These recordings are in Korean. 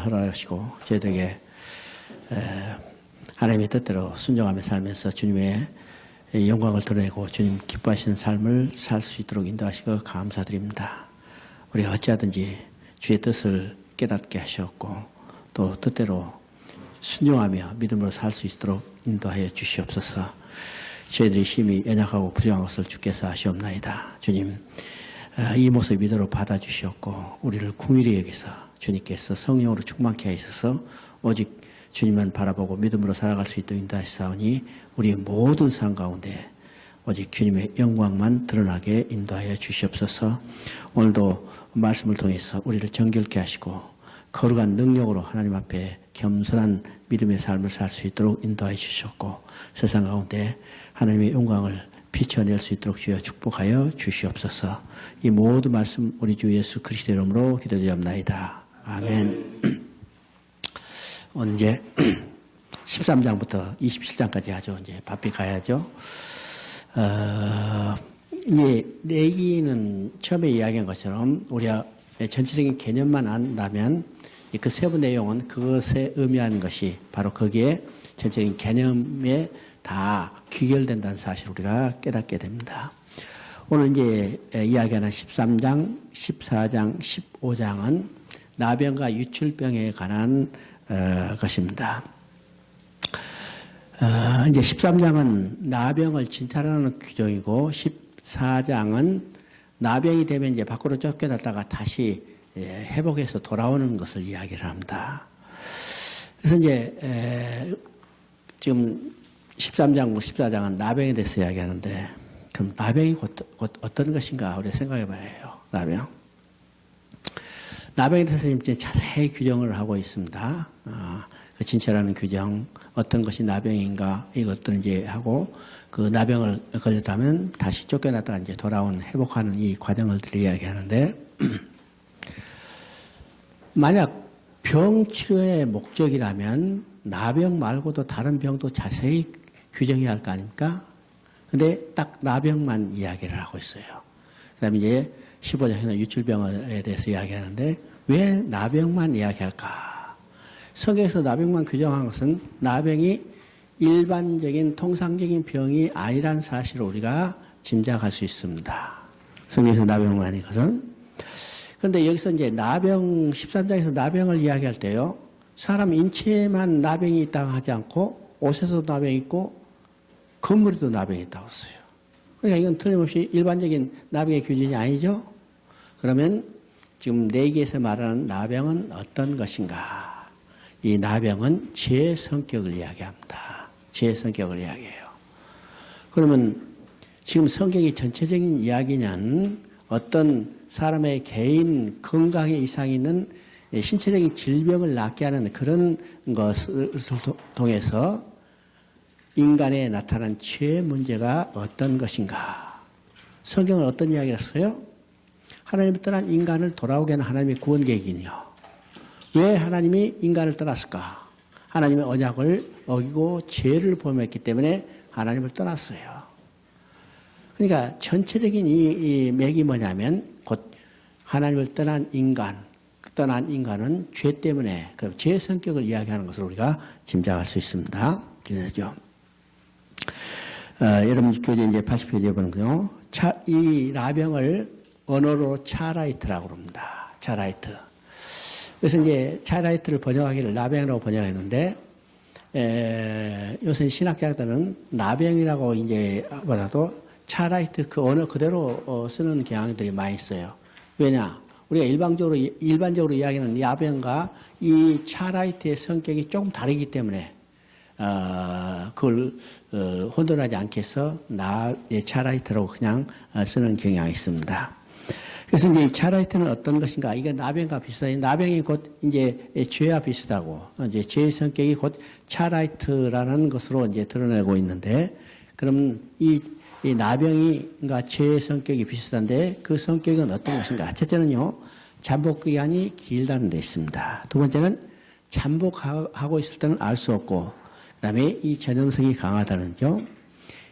허락하시고 저희들에게 하나님의 뜻대로 순종하며 살면서 주님의 영광을 드러내고 주님 기뻐하시는 삶을 살 수 있도록 인도하시고 감사드립니다. 우리가 어찌하든지 주의 뜻을 깨닫게 하셨고 또 뜻대로 순종하며 믿음으로 살 수 있도록 인도하여 주시옵소서. 저희들이 힘이 연약하고 부족한 것을 주께서 아시옵나이다. 주님, 이 모습 이대로 받아주시옵고 우리를 긍휼히 여기서 주님께서 성령으로 충만케 하셔서 오직 주님만 바라보고 믿음으로 살아갈 수 있도록 인도하시사오니 우리의 모든 삶 가운데 오직 주님의 영광만 드러나게 인도하여 주시옵소서. 오늘도 말씀을 통해서 우리를 정결케 하시고 거룩한 능력으로 하나님 앞에 겸손한 믿음의 삶을 살 수 있도록 인도하여 주시옵고 세상 가운데 하나님의 영광을 비춰낼 수 있도록 주여 축복하여 주시옵소서. 이 모든 말씀 우리 주 예수 그리스도의 이름으로 기도드리옵나이다. 아멘. 오늘 이제 13장부터 27장까지 하죠. 이제 바삐 가야죠. 이제 내기는 처음에 이야기한 것처럼 우리가 전체적인 개념만 안다면 그 세부 내용은 그것에 의미하는 것이 바로 거기에 전체적인 개념에 다 귀결된다는 사실을 우리가 깨닫게 됩니다. 오늘 이제 이야기하는 13장, 14장, 15장은 나병과 유출병에 관한 것입니다. 이제 13장은 나병을 진찰하는 규정이고 14장은 나병이 되면 이제 밖으로 쫓겨났다가 다시 회복해서 돌아오는 것을 이야기를 합니다. 그래서 이제 지금 13장, 14장은 나병에 대해서 이야기하는데 그럼 나병이 곧 어떤 것인가 우리가 생각해 봐야 해요. 나병에 대해서 이제 자세히 규정을 하고 있습니다. 그 진찰하는 규정, 어떤 것이 나병인가, 이것들을 이제 하고, 그 나병을 걸렸다면 다시 쫓겨났다가 이제 돌아온, 회복하는 이 과정을 이야기하는데, 만약 병 치료의 목적이라면 나병 말고도 다른 병도 자세히 규정해야 할 거 아닙니까? 근데 딱 나병만 이야기를 하고 있어요. 그 다음에 이제 15장에서 유출병에 대해서 이야기하는데 왜 나병만 이야기할까? 성경에서 나병만 규정한 것은 나병이 일반적인 통상적인 병이 아니라는 사실을 우리가 짐작할 수 있습니다. 성경에서 나병만 하는 것은. 그런데 여기서 이제 나병, 13장에서 나병을 이야기할 때요, 사람 인체에만 나병이 있다고 하지 않고 옷에서도 나병이 있고 건물에도 나병이 있다고 했어요. 그러니까 이건 틀림없이 일반적인 나병의 기준이 아니죠? 그러면 지금 내기에서 말하는 나병은 어떤 것인가? 이 나병은 죄의 성격을 이야기합니다. 죄의 성격을 이야기해요. 그러면 지금 성경이 전체적인 이야기냐는 어떤 사람의 개인 건강에 이상이 있는 신체적인 질병을 낫게 하는 그런 것을 통해서 인간에 나타난 죄의 문제가 어떤 것인가? 성경은 어떤 이야기를 했어요? 하나님을 떠난 인간을 돌아오게 하는 하나님의 구원 계획이요. 왜 하나님이 인간을 떠났을까? 하나님의 언약을 어기고 죄를 범했기 때문에 하나님을 떠났어요. 그러니까 전체적인 이 맥이 뭐냐면 곧 하나님을 떠난 인간은 죄 때문에 그 죄의 성격을 이야기하는 것을 우리가 짐작할 수 있습니다. 그래서 여러분 교재 이제 80페이지에 보는군요. 이 나병을 언어로 차라이트라고 합니다. 차라이트. 그래서 이제 차라이트를 번역하기를 나병이라고 번역했는데, 요새 신학자들은 나병이라고 이제 보다도 차라이트 그 언어 그대로 쓰는 경향들이 많이 있어요. 왜냐? 우리가 일반적으로 이야기하는 나병과 이 차라이트의 성격이 조금 다르기 때문에, 그걸 혼돈하지 않게 해서 차라이트라고 그냥 쓰는 경향이 있습니다. 그래서 이제 차라이트는 어떤 것인가? 이게 나병과 비슷하니 나병이 곧 이제 죄와 비슷하고 이제 죄의 성격이 곧 차라이트라는 것으로 이제 드러내고 있는데, 그럼 이 나병이가 죄의 성격이 비슷한데 그 성격은 어떤 것인가? 첫째는요, 잠복 기간이 길다는 데 있습니다. 두 번째는 잠복하고 있을 때는 알 수 없고, 그 다음에 이 전염성이 강하다는 점,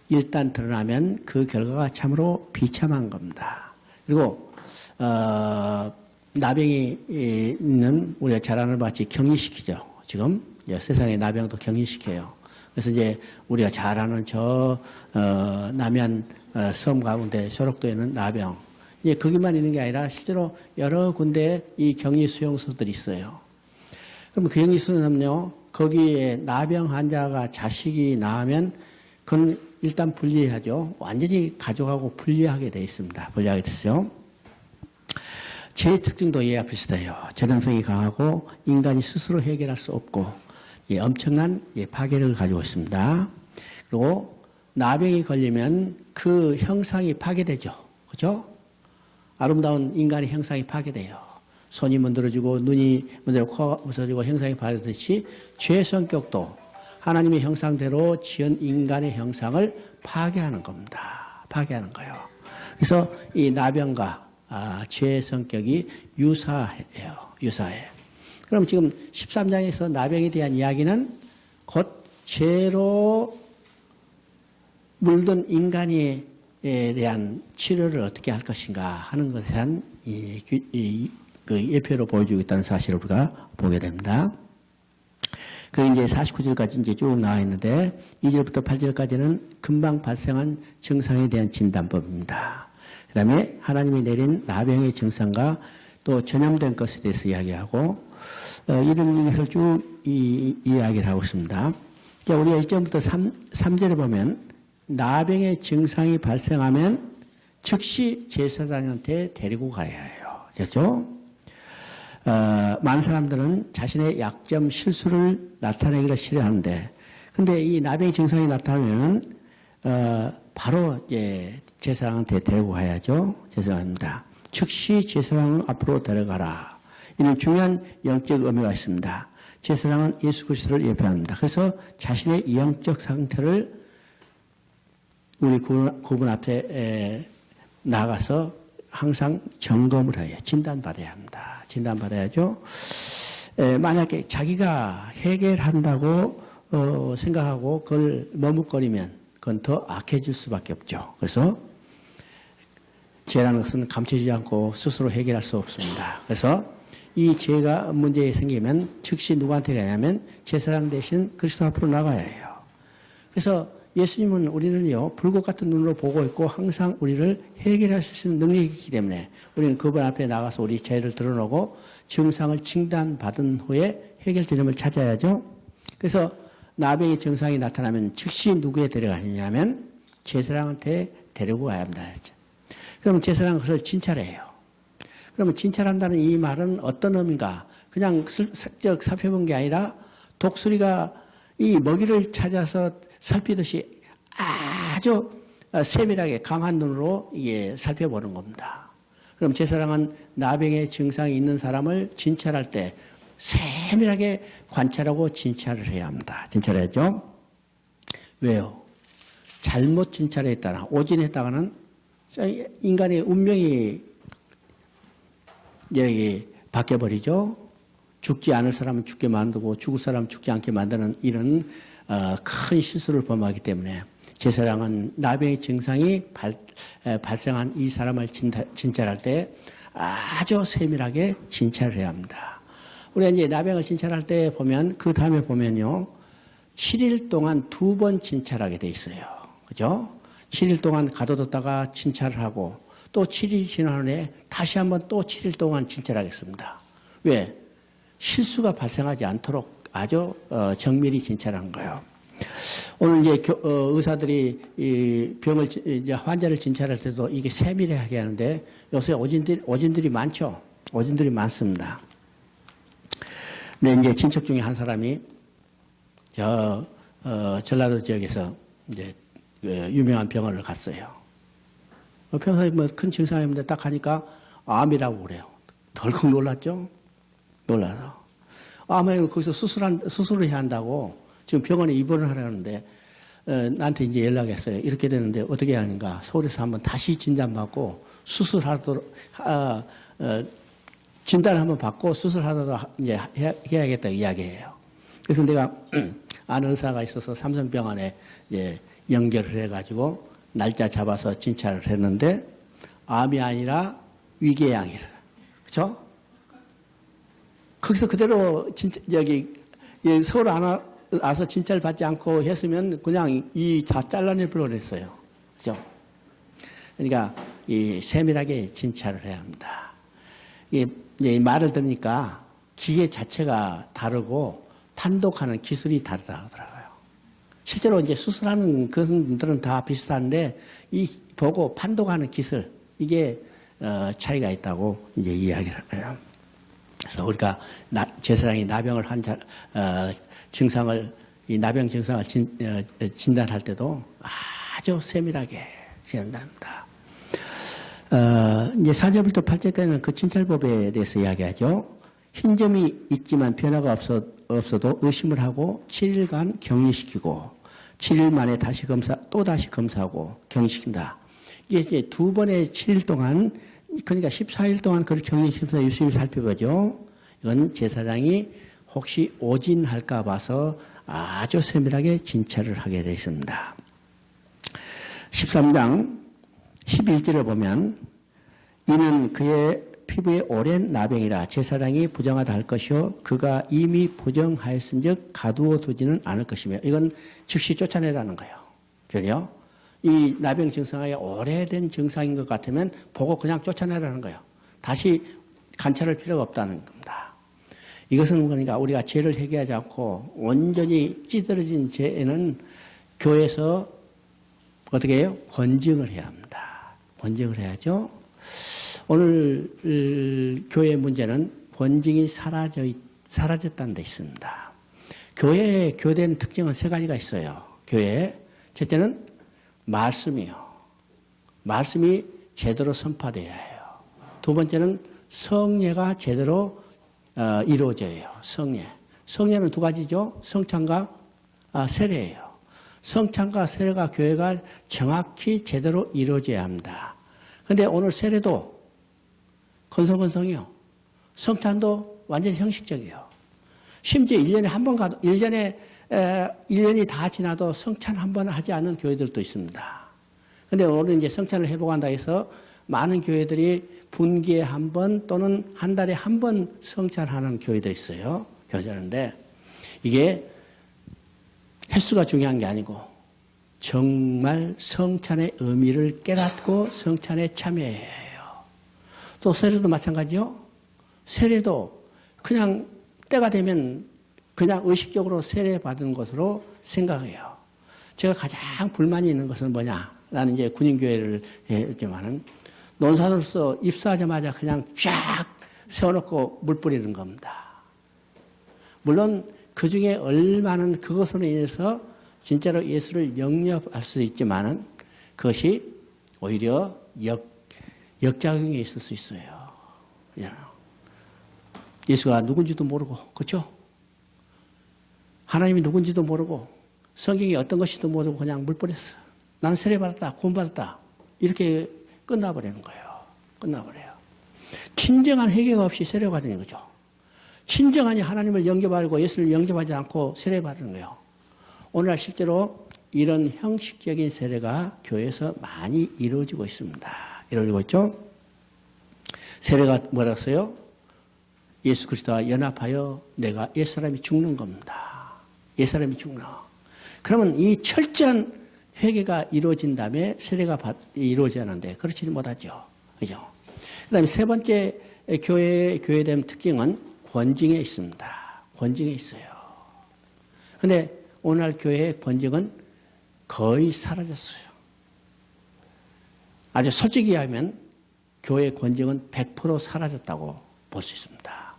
일단 드러나면 그 결과가 참으로 비참한 겁니다. 그리고 나병이 있는 우리가 잘 아는 바와 같이 격리시키죠. 지금 세상의 나병도 격리시켜요. 그래서 이제 우리가 잘 아는 남해안 섬 가운데 소록도에는 나병. 이제 거기만 있는 게 아니라 실제로 여러 군데 이 격리 수용소들이 있어요. 그럼 그 격리 수용소는요, 거기에 나병 환자가 자식이 나오면 그건 일단 분리하죠. 완전히 가족하고 분리하게 되어 있습니다. 분리하게 됐어요. 제 특징도 얘와 비슷해요. 전염성이 강하고 인간이 스스로 해결할 수 없고 엄청난 파괴력을 가지고 있습니다. 그리고 나병이 걸리면 그 형상이 파괴되죠. 그렇죠? 아름다운 인간의 형상이 파괴돼요. 손이 문드러지고 눈이 문드러지고 코가 부서지고 형상이 파괴되듯이 죄 성격도 하나님의 형상대로 지은 인간의 형상을 파괴하는 겁니다. 파괴하는 거예요. 그래서 이 나병과 죄의 성격이 유사해요. 유사해. 그럼 지금 13장에서 나병에 대한 이야기는 곧 죄로 물든 인간에 대한 치료를 어떻게 할 것인가 하는 것에 대한 그 예표로 보여주고 있다는 사실을 우리가 보게 됩니다. 그 이제 49절까지 이제 쭉 나와 있는데 2절부터 8절까지는 금방 발생한 증상에 대한 진단법입니다. 그 다음에 하나님이 내린 나병의 증상과 또 전염된 것에 대해서 이야기하고 이런 것을 쭉 이야기를 하고 있습니다. 우리가 1절부터 3절에 보면 나병의 증상이 발생하면 즉시 제사장한테 데리고 가야 해요. 그렇죠? 많은 사람들은 자신의 약점, 실수를 나타내기를 싫어하는데, 근데 이 나병의 증상이 나타나면 바로 제사장한테 데리고 가야죠. 제사장입니다. 즉시 제사장 앞으로 데려가라. 이는 중요한 영적 의미가 있습니다. 제사장은 예수 그리스도를 예표합니다. 그래서 자신의 영적 상태를 우리 그분 앞에 나가서 항상 점검을 해야 진단받아야 합니다. 진단받아야죠. 만약에 자기가 해결한다고 생각하고 그걸 머뭇거리면 그건 더 악해질 수밖에 없죠. 그래서 죄라는 것은 감춰지지 않고 스스로 해결할 수 없습니다. 그래서 이 죄가 문제 생기면 즉시 누구한테 가냐면 제사장 대신 그리스도 앞으로 나가야 해요. 그래서 예수님은 우리는요, 불꽃 같은 눈으로 보고 있고 항상 우리를 해결할 수 있는 능력이 있기 때문에 우리는 그분 앞에 나가서 우리 죄를 드러내고 증상을 진단받은 후에 해결된 점을 찾아야죠. 그래서 나병의 증상이 나타나면 즉시 누구에 데려가느냐면 제사장한테 데리고 가야 합니다. 그러면 제사장은 그것을 진찰해요. 그러면 진찰한다는 이 말은 어떤 의미인가? 그냥 슬쩍 살펴본 게 아니라 독수리가 이 먹이를 찾아서 살피듯이 아주 세밀하게 강한 눈으로 살펴보는 겁니다. 그럼 제사장은 나병의 증상이 있는 사람을 진찰할 때 세밀하게 관찰하고 진찰을 해야 합니다. 진찰해야죠. 왜요? 잘못 진찰했다나 오진했다가는 인간의 운명이 여기 바뀌어버리죠. 죽지 않을 사람은 죽게 만들고 죽을 사람은 죽지 않게 만드는 이런 큰 실수를 범하기 때문에 제사장은 나병의 증상이 발생한 이 사람을 진찰할 때 아주 세밀하게 진찰을 해야 합니다. 우리가 이제 나병을 진찰할 때 보면 그 다음에 보면요, 7일 동안 2번 진찰하게 돼 있어요. 그죠? 7일 동안 가둬뒀다가 진찰을 하고 또 7일이 지난 후에 다시 한번 또 7일 동안 진찰하겠습니다. 왜? 실수가 발생하지 않도록 아주 정밀히 진찰한 거예요. 오늘 이제 의사들이 이 환자를 진찰할 때도 이게 세밀하게 하는데 요새 오진들이 많죠. 오진들이 많습니다. 근데 이제 친척 중에 한 사람이 전라도 지역에서 이제 유명한 병원을 갔어요. 평소에 큰 증상이 없는데 딱 하니까 암이라고 그래요. 덜컥 놀랐죠? 놀라서. 암에 거기서 수술을 해야 한다고 지금 병원에 입원을 하라는데, 나한테 이제 연락했어요. 이렇게 되는데 어떻게 해야 하는가. 서울에서 한번 다시 진단받고 수술하도록, 진단을 한번 받고 수술하도록 이제 해야겠다 이야기해요. 그래서 내가 아는 의사가 있어서 삼성병원에 이제 연결을 해가지고 날짜 잡아서 진찰을 했는데 암이 아니라 위궤양이래. 그렇죠? 거기서 그대로 진짜 여기 서울 와서 진찰 받지 않고 했으면 그냥 이 다 잘라내 버렸어요. 그죠? 그러니까 이 세밀하게 진찰을 해야 합니다. 이 말을 들으니까 기계 자체가 다르고 판독하는 기술이 다르다 하더라고요. 실제로 이제 수술하는 그분들은 다 비슷한데 이 보고 판독하는 기술 이게 차이가 있다고 이제 이야기를 해요. 그래서 우리가 제사장이 나병을 증상을 이 나병 증상을 진단할 때도 아주 세밀하게 진단합니다. 이제 4절부터 8절까지는 그 진찰법에 대해서 이야기하죠. 흰 점이 있지만 변화가 없어도 의심을 하고 7일간 격리시키고 7일 만에 또 다시 검사하고 격리시킨다. 이게 이제 두 번의 7일 동안 그러니까 14일 동안 그걸 격리시키면서 유심히 살펴보죠. 이건 제사장이 혹시 오진할까 봐서 아주 세밀하게 진찰을 하게 되어 있습니다. 13장 11절을 보면 이는 그의 피부에 오랜 나병이라 제사장이 부정하다 할 것이요 그가 이미 부정하였은즉 가두어 두지는 않을 것이며 이건 즉시 쫓아내라는 거예요. 그죠? 이 나병 증상이 오래된 증상인 것 같으면 보고 그냥 쫓아내라는 거예요. 다시 관찰할 필요가 없다는 겁니다. 이것은 그러니까 우리가 죄를 회개하지 않고 온전히 찌들어진 죄는 교회에서 어떻게 해요? 권징을 해야 합니다. 권징을 해야죠. 오늘 교회의 문제는 권징이 사라졌다는 데 있습니다. 교회의 교대는 특징은 세 가지가 있어요. 교회에 첫째는 말씀이요. 말씀이 제대로 선포되어야 해요. 두 번째는 성례가 제대로 이루어져야 해요. 성례. 성례는 두 가지죠. 성찬과 세례예요. 성찬과 세례가 교회가 정확히 제대로 이루어져야 합니다. 그런데 오늘 세례도 건성건성이요. 성찬도 완전히 형식적이에요. 심지어 1년에 한 번 가도 1년이 다 지나도 성찬 한 번 하지 않는 교회들도 있습니다. 그런데 오늘 이제 성찬을 회복한다 해서 많은 교회들이 분기에 한 번 또는 한 달에 한 번 성찬하는 교회도 있어요. 교회들인데 이게 횟수가 중요한 게 아니고 정말 성찬의 의미를 깨닫고 성찬에 참여해야 해요. 또 세례도 마찬가지요. 세례도 그냥 때가 되면 그냥 의식적으로 세례받은 것으로 생각해요. 제가 가장 불만이 있는 것은 뭐냐? 나는 이제 군인교회를 했지만은 논사로서 입사하자마자 그냥 쫙 세워놓고 물 뿌리는 겁니다. 물론 그 중에 얼마는 그것으로 인해서 진짜로 예수를 영접할 수 있지만은 그것이 오히려 역작용이 있을 수 있어요. 예수가 누군지도 모르고, 그렇죠? 하나님이 누군지도 모르고 성경이 어떤 것인지도 모르고 그냥 물 뿌렸어. 나는 세례받았다, 구원받았다. 이렇게 끝나버리는 거예요. 끝나버려요. 진정한 회개가 없이 세례받는 거죠. 진정한 하나님을 영접하고 예수를 영접하지 않고 세례받는 거예요. 오늘날 실제로 이런 형식적인 세례가 교회에서 많이 이루어지고 있습니다. 이루어지고 있죠. 세례가 뭐라고 했어요? 예수 그리스도와 연합하여 내가 옛사람이 죽는 겁니다. 옛사람이 죽나. 그러면 이 철저한 회개가 이루어진 다음에 세례가 이루어지는데 그렇지 못하죠. 그죠? 그 다음에 세 번째 교회됨 특징은 권징에 있습니다. 권징에 있어요. 근데 오늘날 교회의 권징은 거의 사라졌어요. 아주 솔직히 하면 교회의 권징은 100% 사라졌다고 볼 수 있습니다.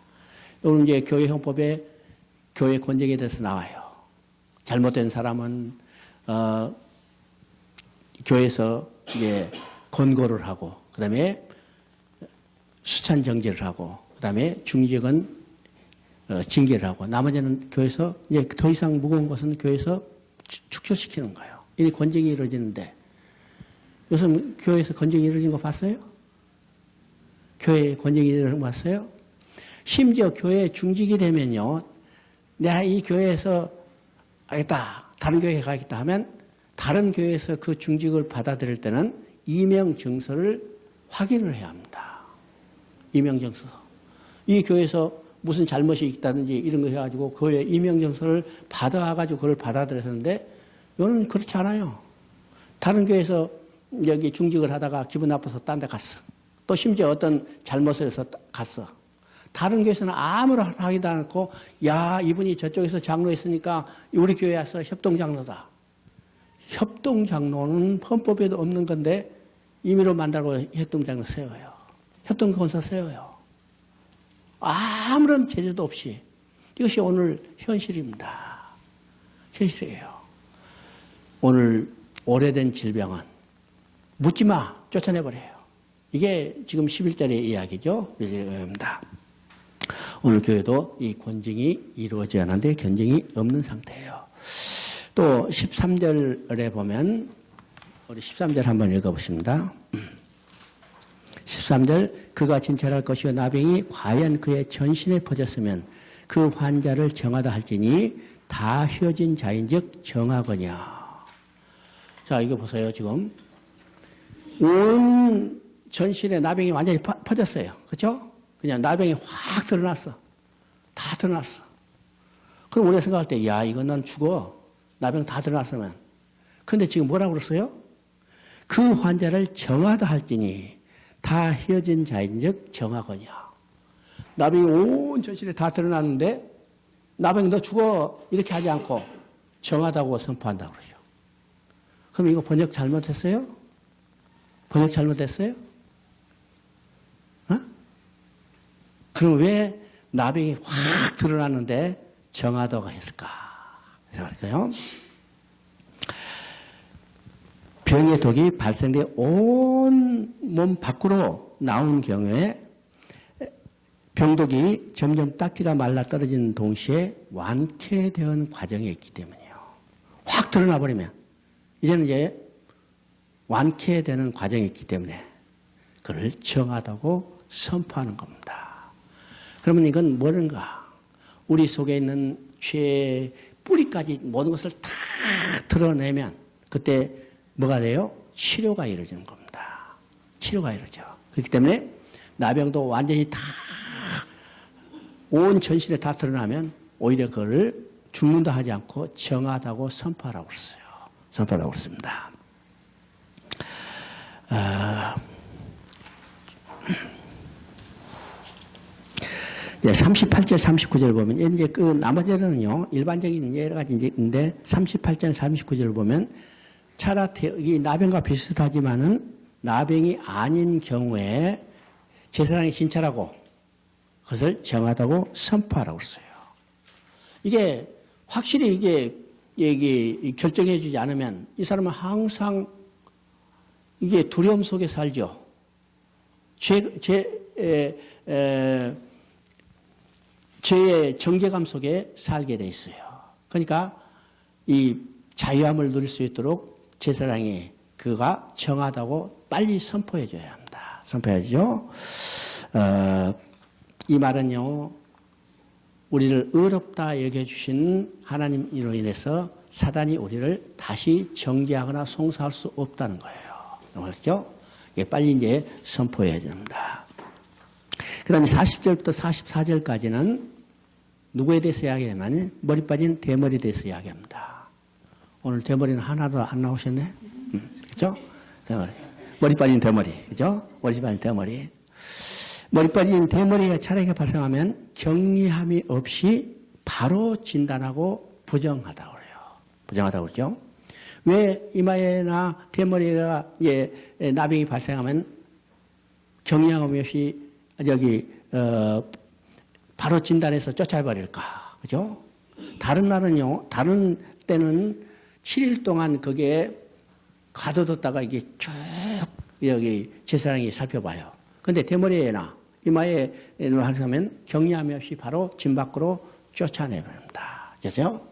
오늘 이제 교회 형법에 교회 권징에 대해서 나와요. 잘못된 사람은 교회에서 이제 권고를 하고, 그 다음에 수찬 정지를 하고, 그 다음에 중직은 징계를 하고, 나머지는 교회에서 이제 더 이상 무거운 것은 교회에서 축소시키는 거예요. 이 권징이 이루어지는데 요즘 교회에서 권징이 이루어진 거 봤어요? 교회에 권징이 이루어진 거 봤어요? 심지어 교회 중직이 되면요, 내가 이 교회에서 가겠다, 다른 교회에 가겠다 하면 다른 교회에서 그 중직을 받아들일 때는 이명증서를 확인을 해야 합니다. 이명증서. 이 교회에서 무슨 잘못이 있다든지 이런 거 해가지고 그의 임명정서를 받아가지고 그걸 받아들였었는데 이거는 그렇지 않아요. 다른 교회에서 여기 중직을 하다가 기분 나빠서 딴 데 갔어. 또 심지어 어떤 잘못을 해서 갔어. 다른 교회에서는 아무런 하기도 않고 야 이분이 저쪽에서 장로 있으니까 우리 교회에 와서 협동장로다. 협동장로는 헌법에도 없는 건데 임의로 만들고 협동장로 세워요. 협동권사 세워요. 아무런 제재도 없이. 이것이 오늘 현실입니다. 현실이에요. 오늘 오래된 질병은 묻지 마, 쫓아내버려요. 이게 지금 11절의 이야기죠. 오늘 교회도 이 권징이 이루어지지 않았는데 견징이 없는 상태예요. 또 13절에 보면 우리 13절 한번 읽어보십니다. 13절 그가 진찰할 것이요 나병이 과연 그의 전신에 퍼졌으면 그 환자를 정하다 할지니 다 휘어진 자인즉 정하거냐. 자 이거 보세요. 지금 온 전신에 나병이 완전히 퍼졌어요. 그렇죠? 그냥 나병이 확 드러났어. 다 드러났어. 그럼 우리가 생각할 때 야 이건 난 죽어. 나병 다 드러났으면. 근데 지금 뭐라고 그랬어요? 그 환자를 정하다 할지니 다 휘어진 자인즉 정하거냐. 나병이 온 전신에 다 드러났는데 나병 너 죽어 이렇게 하지 않고 정하다고 선포한다고 그러죠. 그럼 이거 번역 잘못했어요? 번역 잘못했어요? 어? 그럼 왜 나병이 확 드러났는데 정하다고 했을까? 생각할까요? 병의 독이 발생돼 온 몸 밖으로 나온 경우에 병독이 점점 딱지가 말라 떨어지는 동시에 완쾌되는 과정에 있기 때문이에요. 확 드러나 버리면 이제는 이제 완쾌되는 과정이 있기 때문에 그걸 정하다고 선포하는 겁니다. 그러면 이건 뭐는가? 우리 속에 있는 죄의 뿌리까지 모든 것을 다 드러내면 그때 뭐가 돼요? 치료가 이루어지는 겁니다. 치료가 이루어져. 그렇기 때문에 나병도 완전히 다 온 전신에 다 드러나면 오히려 그걸 죽는다 하지 않고 정하다고 선포하라고 그랬어요. 선포하라고 그랬습니다. 38절, 39절 보면, 이제 그 나머지는요, 일반적인 여러 가지 있는데, 38절, 39절 보면, 차라리 이 나병과 비슷하지만은, 나병이 아닌 경우에 제사장이 진찰하고, 그것을 정하다고 선포하라고 했어요. 이게, 확실히 이게 결정해 주지 않으면, 이 사람은 항상 이게 두려움 속에 살죠. 죄의 정죄감 속에 살게 돼 있어요. 그러니까 이 자유함을 누릴 수 있도록 제사장이 그가 정하다고 빨리 선포해 줘야 합니다. 선포해야죠. 이 말은요, 우리를 의롭다 여겨주신 하나님으로 인해서 사단이 우리를 다시 정죄하거나 송사할 수 없다는 거예요. 그렇죠? 빨리 이제 선포해야 됩니다. 그 다음에 40절부터 44절까지는 누구에 대해서 이야기하냐면 머리 빠진 대머리에 대해서 이야기합니다. 오늘 대머리는 하나도 안 나오셨네? 그죠? 머리 빠진 대머리. 그죠? 머리 빠진 대머리. 머리 빠진 대머리가 차례가 발생하면 경리함이 없이 바로 진단하고 부정하다고 그래요. 부정하다고 그러죠? 왜 이마에나 대머리가 나병이 발생하면 경리함이 없이 바로 진단해서 쫓아버릴까? 그죠? 다른 날은요, 다른 때는 7일 동안 그게 가둬뒀다가 이게 쭉 여기 제사장이 살펴봐요. 근데 대머리에나 이마에 하면 경리함이 없이 바로 진 밖으로 쫓아내버립니다. 그죠?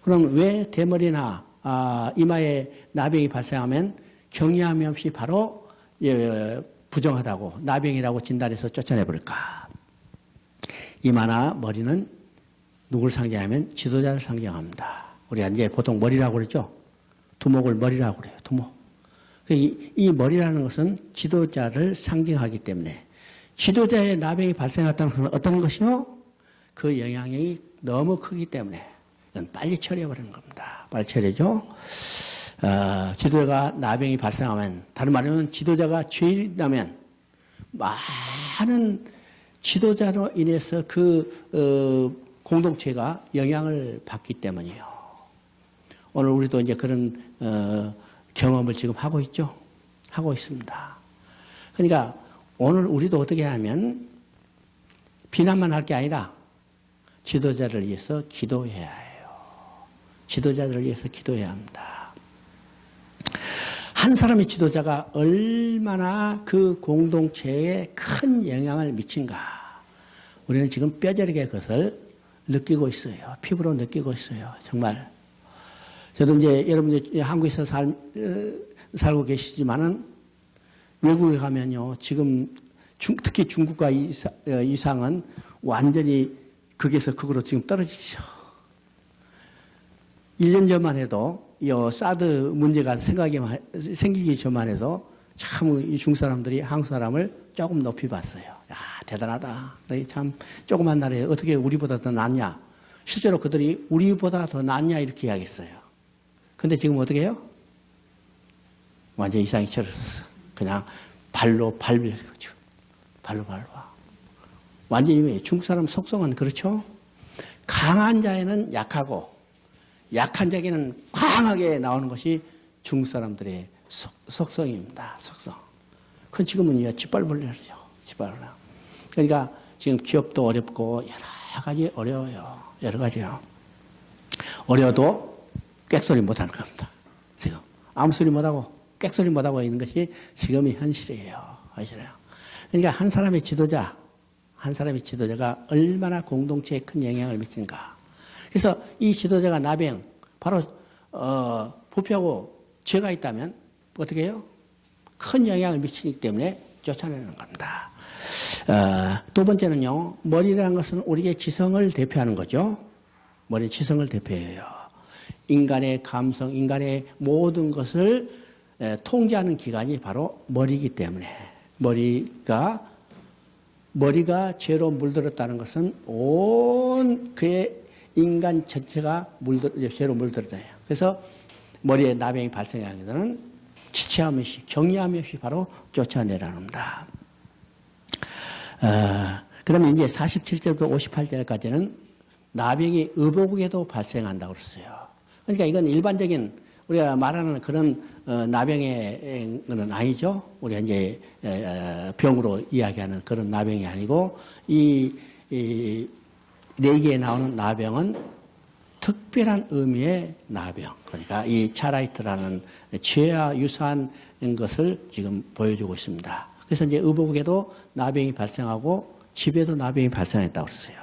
그럼 왜 대머리나 이마에 나병이 발생하면 경리함이 없이 바로 부정하다고 나병이라고 진단해서 쫓아내버릴까? 이마나 머리는 누굴 상징하면 지도자를 상징합니다. 우리가 이제 보통 머리라고 그러죠. 두목을 머리라고 그래요. 두목. 이 머리라는 것은 지도자를 상징하기 때문에 지도자의 나병이 발생했다는 것은 어떤 것이요? 그 영향이 너무 크기 때문에 이건 빨리 처리해버리는 겁니다. 빨리 처리죠. 지도자가 나병이 발생하면, 다른 말하면 지도자가 죄인이라면 많은 지도자로 인해서 그 공동체가 영향을 받기 때문이에요. 오늘 우리도 이제 그런 경험을 지금 하고 있죠. 하고 있습니다. 그러니까 오늘 우리도 어떻게 하면 비난만 할 게 아니라 지도자를 위해서 기도해야 해요. 지도자들을 위해서 기도해야 합니다. 한 사람의 지도자가 얼마나 그 공동체에 큰 영향을 미친가. 우리는 지금 뼈저리게 그것을 느끼고 있어요. 피부로 느끼고 있어요. 정말. 저도 이제 여러분들 한국에서 살고 계시지만은 외국에 가면요. 지금 특히 중국과 이상은 완전히 극에서 극으로 지금 떨어지죠. 1년 전만 해도 이 사드 문제가 생기기 전만 해도 참 이 중국 사람들이 한국 사람을 조금 높이 봤어요. 야, 대단하다. 너희 참 조그만 나라에 어떻게 우리보다 더 낫냐. 실제로 그들이 우리보다 더 낫냐 이렇게 이야기했어요. 근데 지금 어떻게 해요? 완전 이상이 쳐졌어. 그냥 발로 밟으려고. 발로 밟아. 완전히 중국 사람 속성은 그렇죠? 강한 자에는 약하고 약한 자에는 강하게 나오는 것이 중국 사람들의 속성입니다. 속성. 그건 지금은요, 짓밟으려죠. 짓밟으려. 그러니까 지금 기업도 어렵고 여러 가지 어려워요. 여러 가지요. 어려워도 꽥소리 못하는 겁니다. 지금 아무 소리 못하고 꽥소리 못하고 있는 것이 지금의 현실이에요. 현실이에요. 그러니까 한 사람의 지도자가 얼마나 공동체에 큰 영향을 미치는가. 그래서 이 지도자가 나병, 바로 부패하고 죄가 있다면 어떻게 해요? 큰 영향을 미치기 때문에 쫓아내는 겁니다. 두 번째는요, 머리라는 것은 우리의 지성을 대표하는 거죠. 머리 지성을 대표해요. 인간의 감성, 인간의 모든 것을 통제하는 기관이 바로 머리이기 때문에 머리가 죄로 물들었다는 것은 온 그의 인간 전체가 죄로 물들었다. 그래서 머리에 나병이 발생하게 되는 지체함 없이 경외함 없이 바로 쫓아내라는 겁니다. 그러면 이제 47절부터 58절까지는 나병이 의복에도 발생한다고 그랬어요. 그러니까 이건 일반적인 우리가 말하는 그런 나병의 건 아니죠. 우리가 이제 병으로 이야기하는 그런 나병이 아니고 이 내기에 나오는 나병은 특별한 의미의 나병. 그러니까 이 차라이트라는 죄와 유사한 것을 지금 보여주고 있습니다. 그래서 이제 의복에도 나병이 발생하고 집에도 나병이 발생했다고 했어요.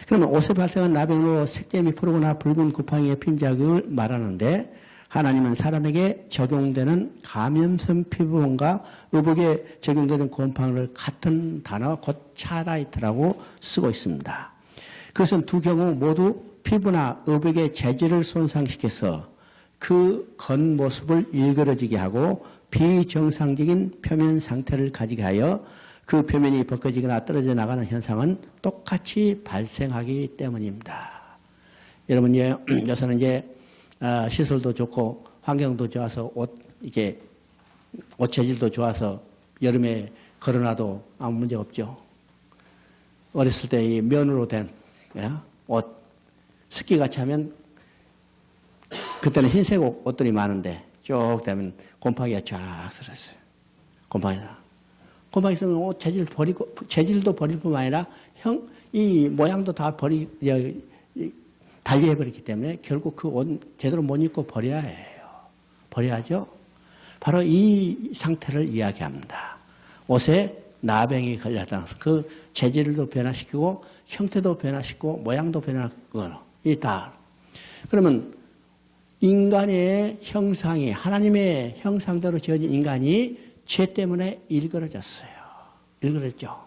그러면 옷에 발생한 나병으로 색점이 푸르거나 붉은 곰팡이의 핀자국을 말하는데 하나님은 사람에게 적용되는 감염성 피부염과 의복에 적용되는 곰팡이를 같은 단어 곧 차라이트라고 쓰고 있습니다. 그것은 두 경우 모두 피부나 의복의 재질을 손상시켜서 그 겉모습을 일그러지게 하고 비정상적인 표면 상태를 가지게 하여 그 표면이 벗겨지거나 떨어져 나가는 현상은 똑같이 발생하기 때문입니다. 여러분, 요새는 이제 시설도 좋고 환경도 좋아서 옷 재질도 좋아서 여름에 걸어놔도 아무 문제 없죠. 어렸을 때 이 면으로 된 옷, 습기같이 하면 그때는 흰색 옷들이 많은데 쭉 되면 곰팡이가 쫙 쓸었어요. 곰팡이 쓰면 옷 재질도 버릴 뿐만 아니라 이 모양도 다 달리해버리기 때문에 결국 그 옷 제대로 못 입고 버려야 해요. 버려야죠. 바로 이 상태를 이야기합니다. 옷에 나병이 걸렸다는 그 재질도 변화시키고 형태도 변화시키고 모양도 변화시키고 이 다. 그러면 인간의 형상이 하나님의 형상대로 지어진 인간이 죄 때문에 일그러졌어요. 일그러졌죠.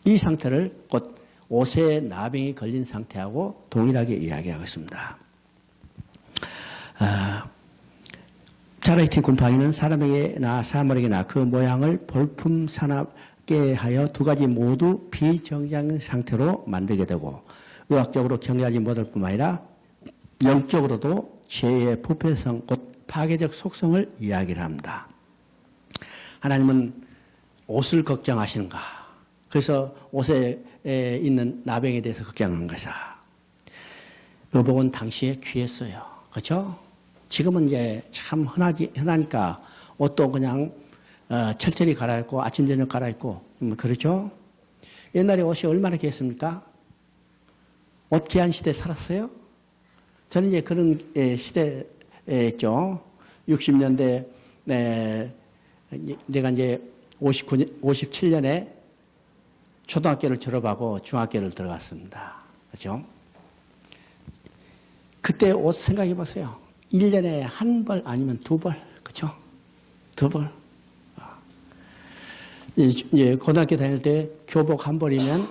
이 상태를 곧 옷에 나병이 걸린 상태하고 동일하게 이야기하고 있습니다. 차라이트 곰팡이는 사람에게나 사물에게나 그 모양을 볼품 산업 같게 하여 두 가지 모두 비정상 상태로 만들게 되고 의학적으로 경계하지 못할 뿐만 아니라 영적으로도 죄의 부패성, 곧 파괴적 속성을 이야기를 합니다. 하나님은 옷을 걱정하시는가? 그래서 옷에 있는 나병에 대해서 걱정하는 것이다. 의복은 당시에 귀했어요. 그렇죠? 지금은 이제 참 흔하니까 옷도 그냥 철저히 갈아입고 아침 저녁 갈아입고 그렇죠? 옛날에 옷이 얼마나 귀했습니까? 옷 귀한 시대 살았어요? 저는 이제 그런 시대였죠. 60년대 내가 이제 57년에 초등학교를 졸업하고 중학교를 들어갔습니다. 그렇죠? 그때 옷 생각해 보세요. 1년에 한 벌 아니면 두 벌, 그렇죠? 두 벌. 이제 고등학교 다닐 때 교복 한 벌이면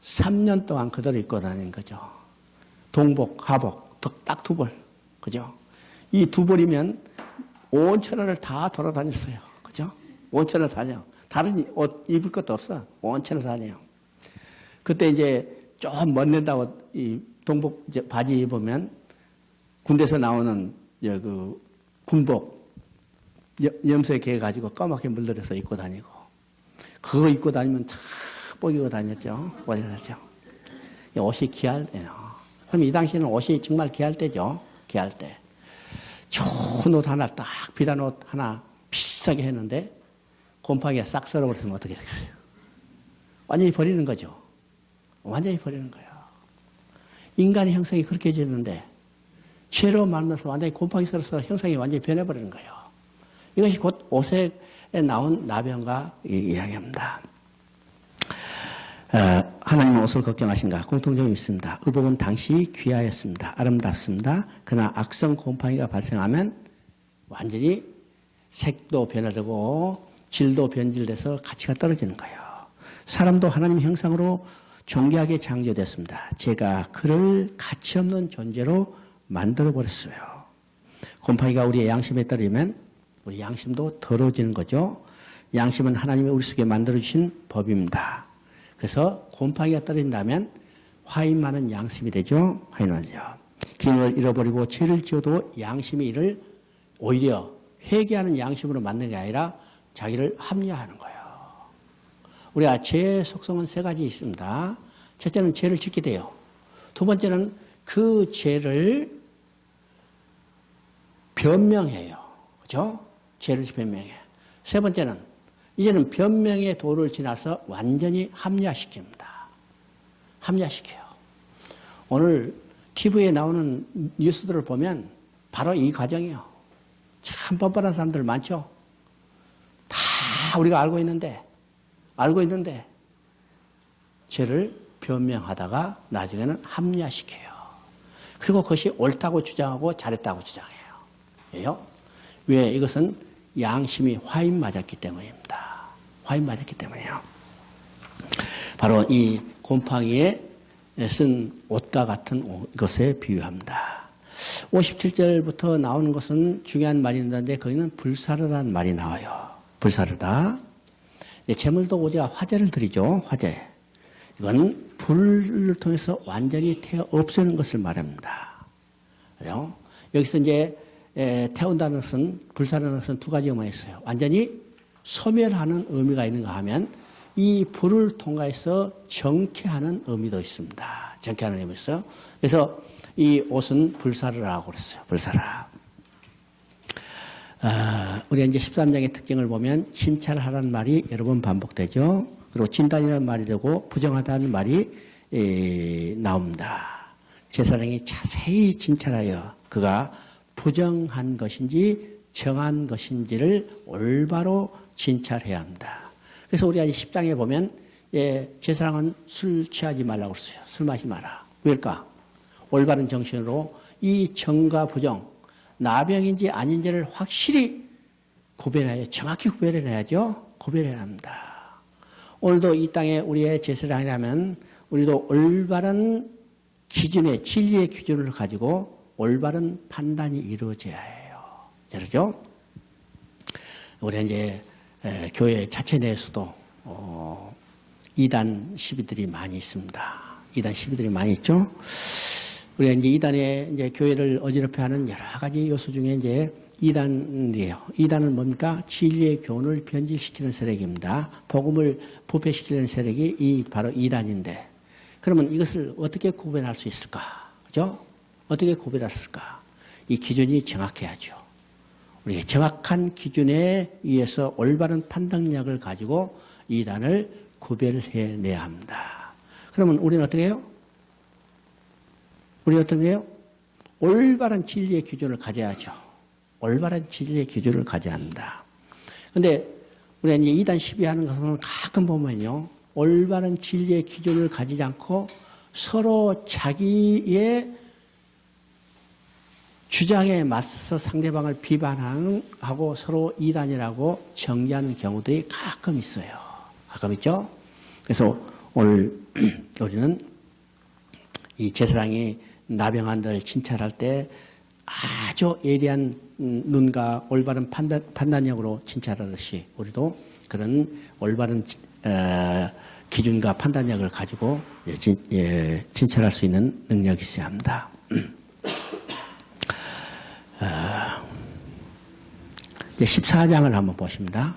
3년 동안 그대로 입고 다니는 거죠. 동복, 하복 딱 두 벌, 그죠? 이 두 벌이면 온천을 다 돌아다녔어요, 그죠? 온천을 다녀. 다른 옷 입을 것도 없어. 온천을 다녀요. 그때 이제 좀 멋낸다고 이 동복 바지 입으면 군대에서 나오는 그 군복 염소에 개어 가지고 까맣게 물들여서 입고 다니고 그거 입고 다니면 다 뽀기고 다녔죠. 멋있었죠. 옷이 귀할 때요. 그럼 이 당시에는 옷이 정말 귀할 때죠. 귀할 때. 좋은 옷 하나 딱 비단 옷 하나 비싸게 했는데 곰팡이가 싹 썰어버렸으면 어떻게 되겠어요? 완전히 버리는 거죠. 완전히 버리는 거예요. 인간의 형성이 그렇게 되는데 죄로 만나서 완전히 곰팡이 썰어서 형성이 완전히 변해버리는 거예요. 이것이 곧 옷에 나온 나병과 이야기합니다. 하나님은 옷을 걱정하신가? 공통점이 있습니다. 의복은 당시 귀하였습니다. 아름답습니다. 그러나 악성 곰팡이가 발생하면 완전히 색도 변화되고 질도 변질돼서 가치가 떨어지는 거예요. 사람도 하나님 형상으로 존귀하게 창조됐습니다. 제가 그를 가치 없는 존재로 만들어버렸어요. 곰팡이가 우리의 양심에 떨어지면 우리 양심도 더러워지는 거죠. 양심은 하나님이 우리 속에 만들어주신 법입니다. 그래서 곰팡이가 떨어진다면 화인 많은 양심이 되죠. 화인 많죠. 기능을 잃어버리고 죄를 지어도 양심이 이를 오히려 회개하는 양심으로 만드는 게 아니라 자기를 합리화하는 거예요. 우리가 죄의 속성은 세 가지 있습니다. 첫째는 죄를 짓게 돼요. 두 번째는 그 죄를 변명해요. 그죠? 죄를 변명해. 세 번째는 이제는 변명의 도를 지나서 완전히 합리화시킵니다. 합리화시켜요. 오늘 TV에 나오는 뉴스들을 보면 바로 이 과정이에요. 참 뻔뻔한 사람들 많죠? 다 우리가 알고 있는데 죄를 변명하다가 나중에는 합리화시켜요. 그리고 그것이 옳다고 주장하고 잘했다고 주장해요. 왜요? 왜? 이것은 양심이 화인 맞았기 때문입니다. 화인 맞았기 때문이에요. 바로 이 곰팡이에 쓴 옷과 같은 것에 비유합니다. 57절부터 나오는 것은 중요한 말이 있는데 거기는 불사르다는 말이 나와요. 불사르다. 제물도 우리가 화제를 드리죠. 화제. 이건 불을 통해서 완전히 태워 없애는 것을 말합니다. 그래요? 여기서 이제 태운다는 것은, 불사르다는 것은 두 가지 의미가 있어요. 완전히 소멸하는 의미가 있는가 하면 이 불을 통해서 정케하는 의미도 있습니다. 정케하는 의미가 있어요. 그래서 이 옷은 불사르라고 그랬어요. 불사르라. 우리가 이제 13장의 특징을 보면 진찰을 하라는 말이 여러 번 반복되죠. 그리고 진단이라는 말이 되고 부정하다는 말이 나옵니다. 제사장이 자세히 진찰하여 그가 부정한 것인지 정한 것인지를 올바로 진찰해야 합니다. 그래서 우리가 10장에 보면 제사장은 술 취하지 말라고 했어요. 술 마시지 마라. 왜일까? 올바른 정신으로 이 정과 부정, 나병인지 아닌지를 확실히 구별해야, 정확히 구별해야죠. 구별해야 합니다. 오늘도 이 땅에 우리의 제사장이라면 우리도 올바른 기준의, 진리의 기준을 가지고 올바른 판단이 이루어져야 해요. 그렇죠? 우리 이제 교회 자체 내에서도 이단 시비들이 많이 있습니다. 이단 시비들이 많이 있죠. 우리가 이제 이단의 이제 교회를 어지럽혀하는 여러 가지 요소 중에 이제 이단이에요. 이단은 뭡니까? 진리의 교훈을 변질시키는 세력입니다. 복음을 부패시키는 세력이 바로 이단인데, 그러면 이것을 어떻게 구별할 수 있을까? 그죠? 어떻게 구별할 수 있을까? 이 기준이 정확해야죠. 우리가 정확한 기준에 의해서 올바른 판단력을 가지고 이단을 구별해내야 합니다. 그러면 우리는 어떻게 해요? 우리 어떻게 해요? 올바른 진리의 기준을 가져야죠. 올바른 진리의 기준을 가져야 합니다. 근데 우리가 이제 이단 시비하는 것을 가끔 보면요, 올바른 진리의 기준을 가지지 않고 서로 자기의 주장에 맞서서 상대방을 비판하고 서로 이단이라고 정의하는 경우들이 가끔 있어요. 가끔 있죠? 그래서 오늘 우리는 이 제사장이 나병환자를 진찰할 때 아주 예리한 눈과 올바른 판단력으로 진찰하듯이 우리도 그런 올바른 기준과 판단력을 가지고 진찰할 수 있는 능력이 있어야 합니다. 이제 14장을 한번 보십니다.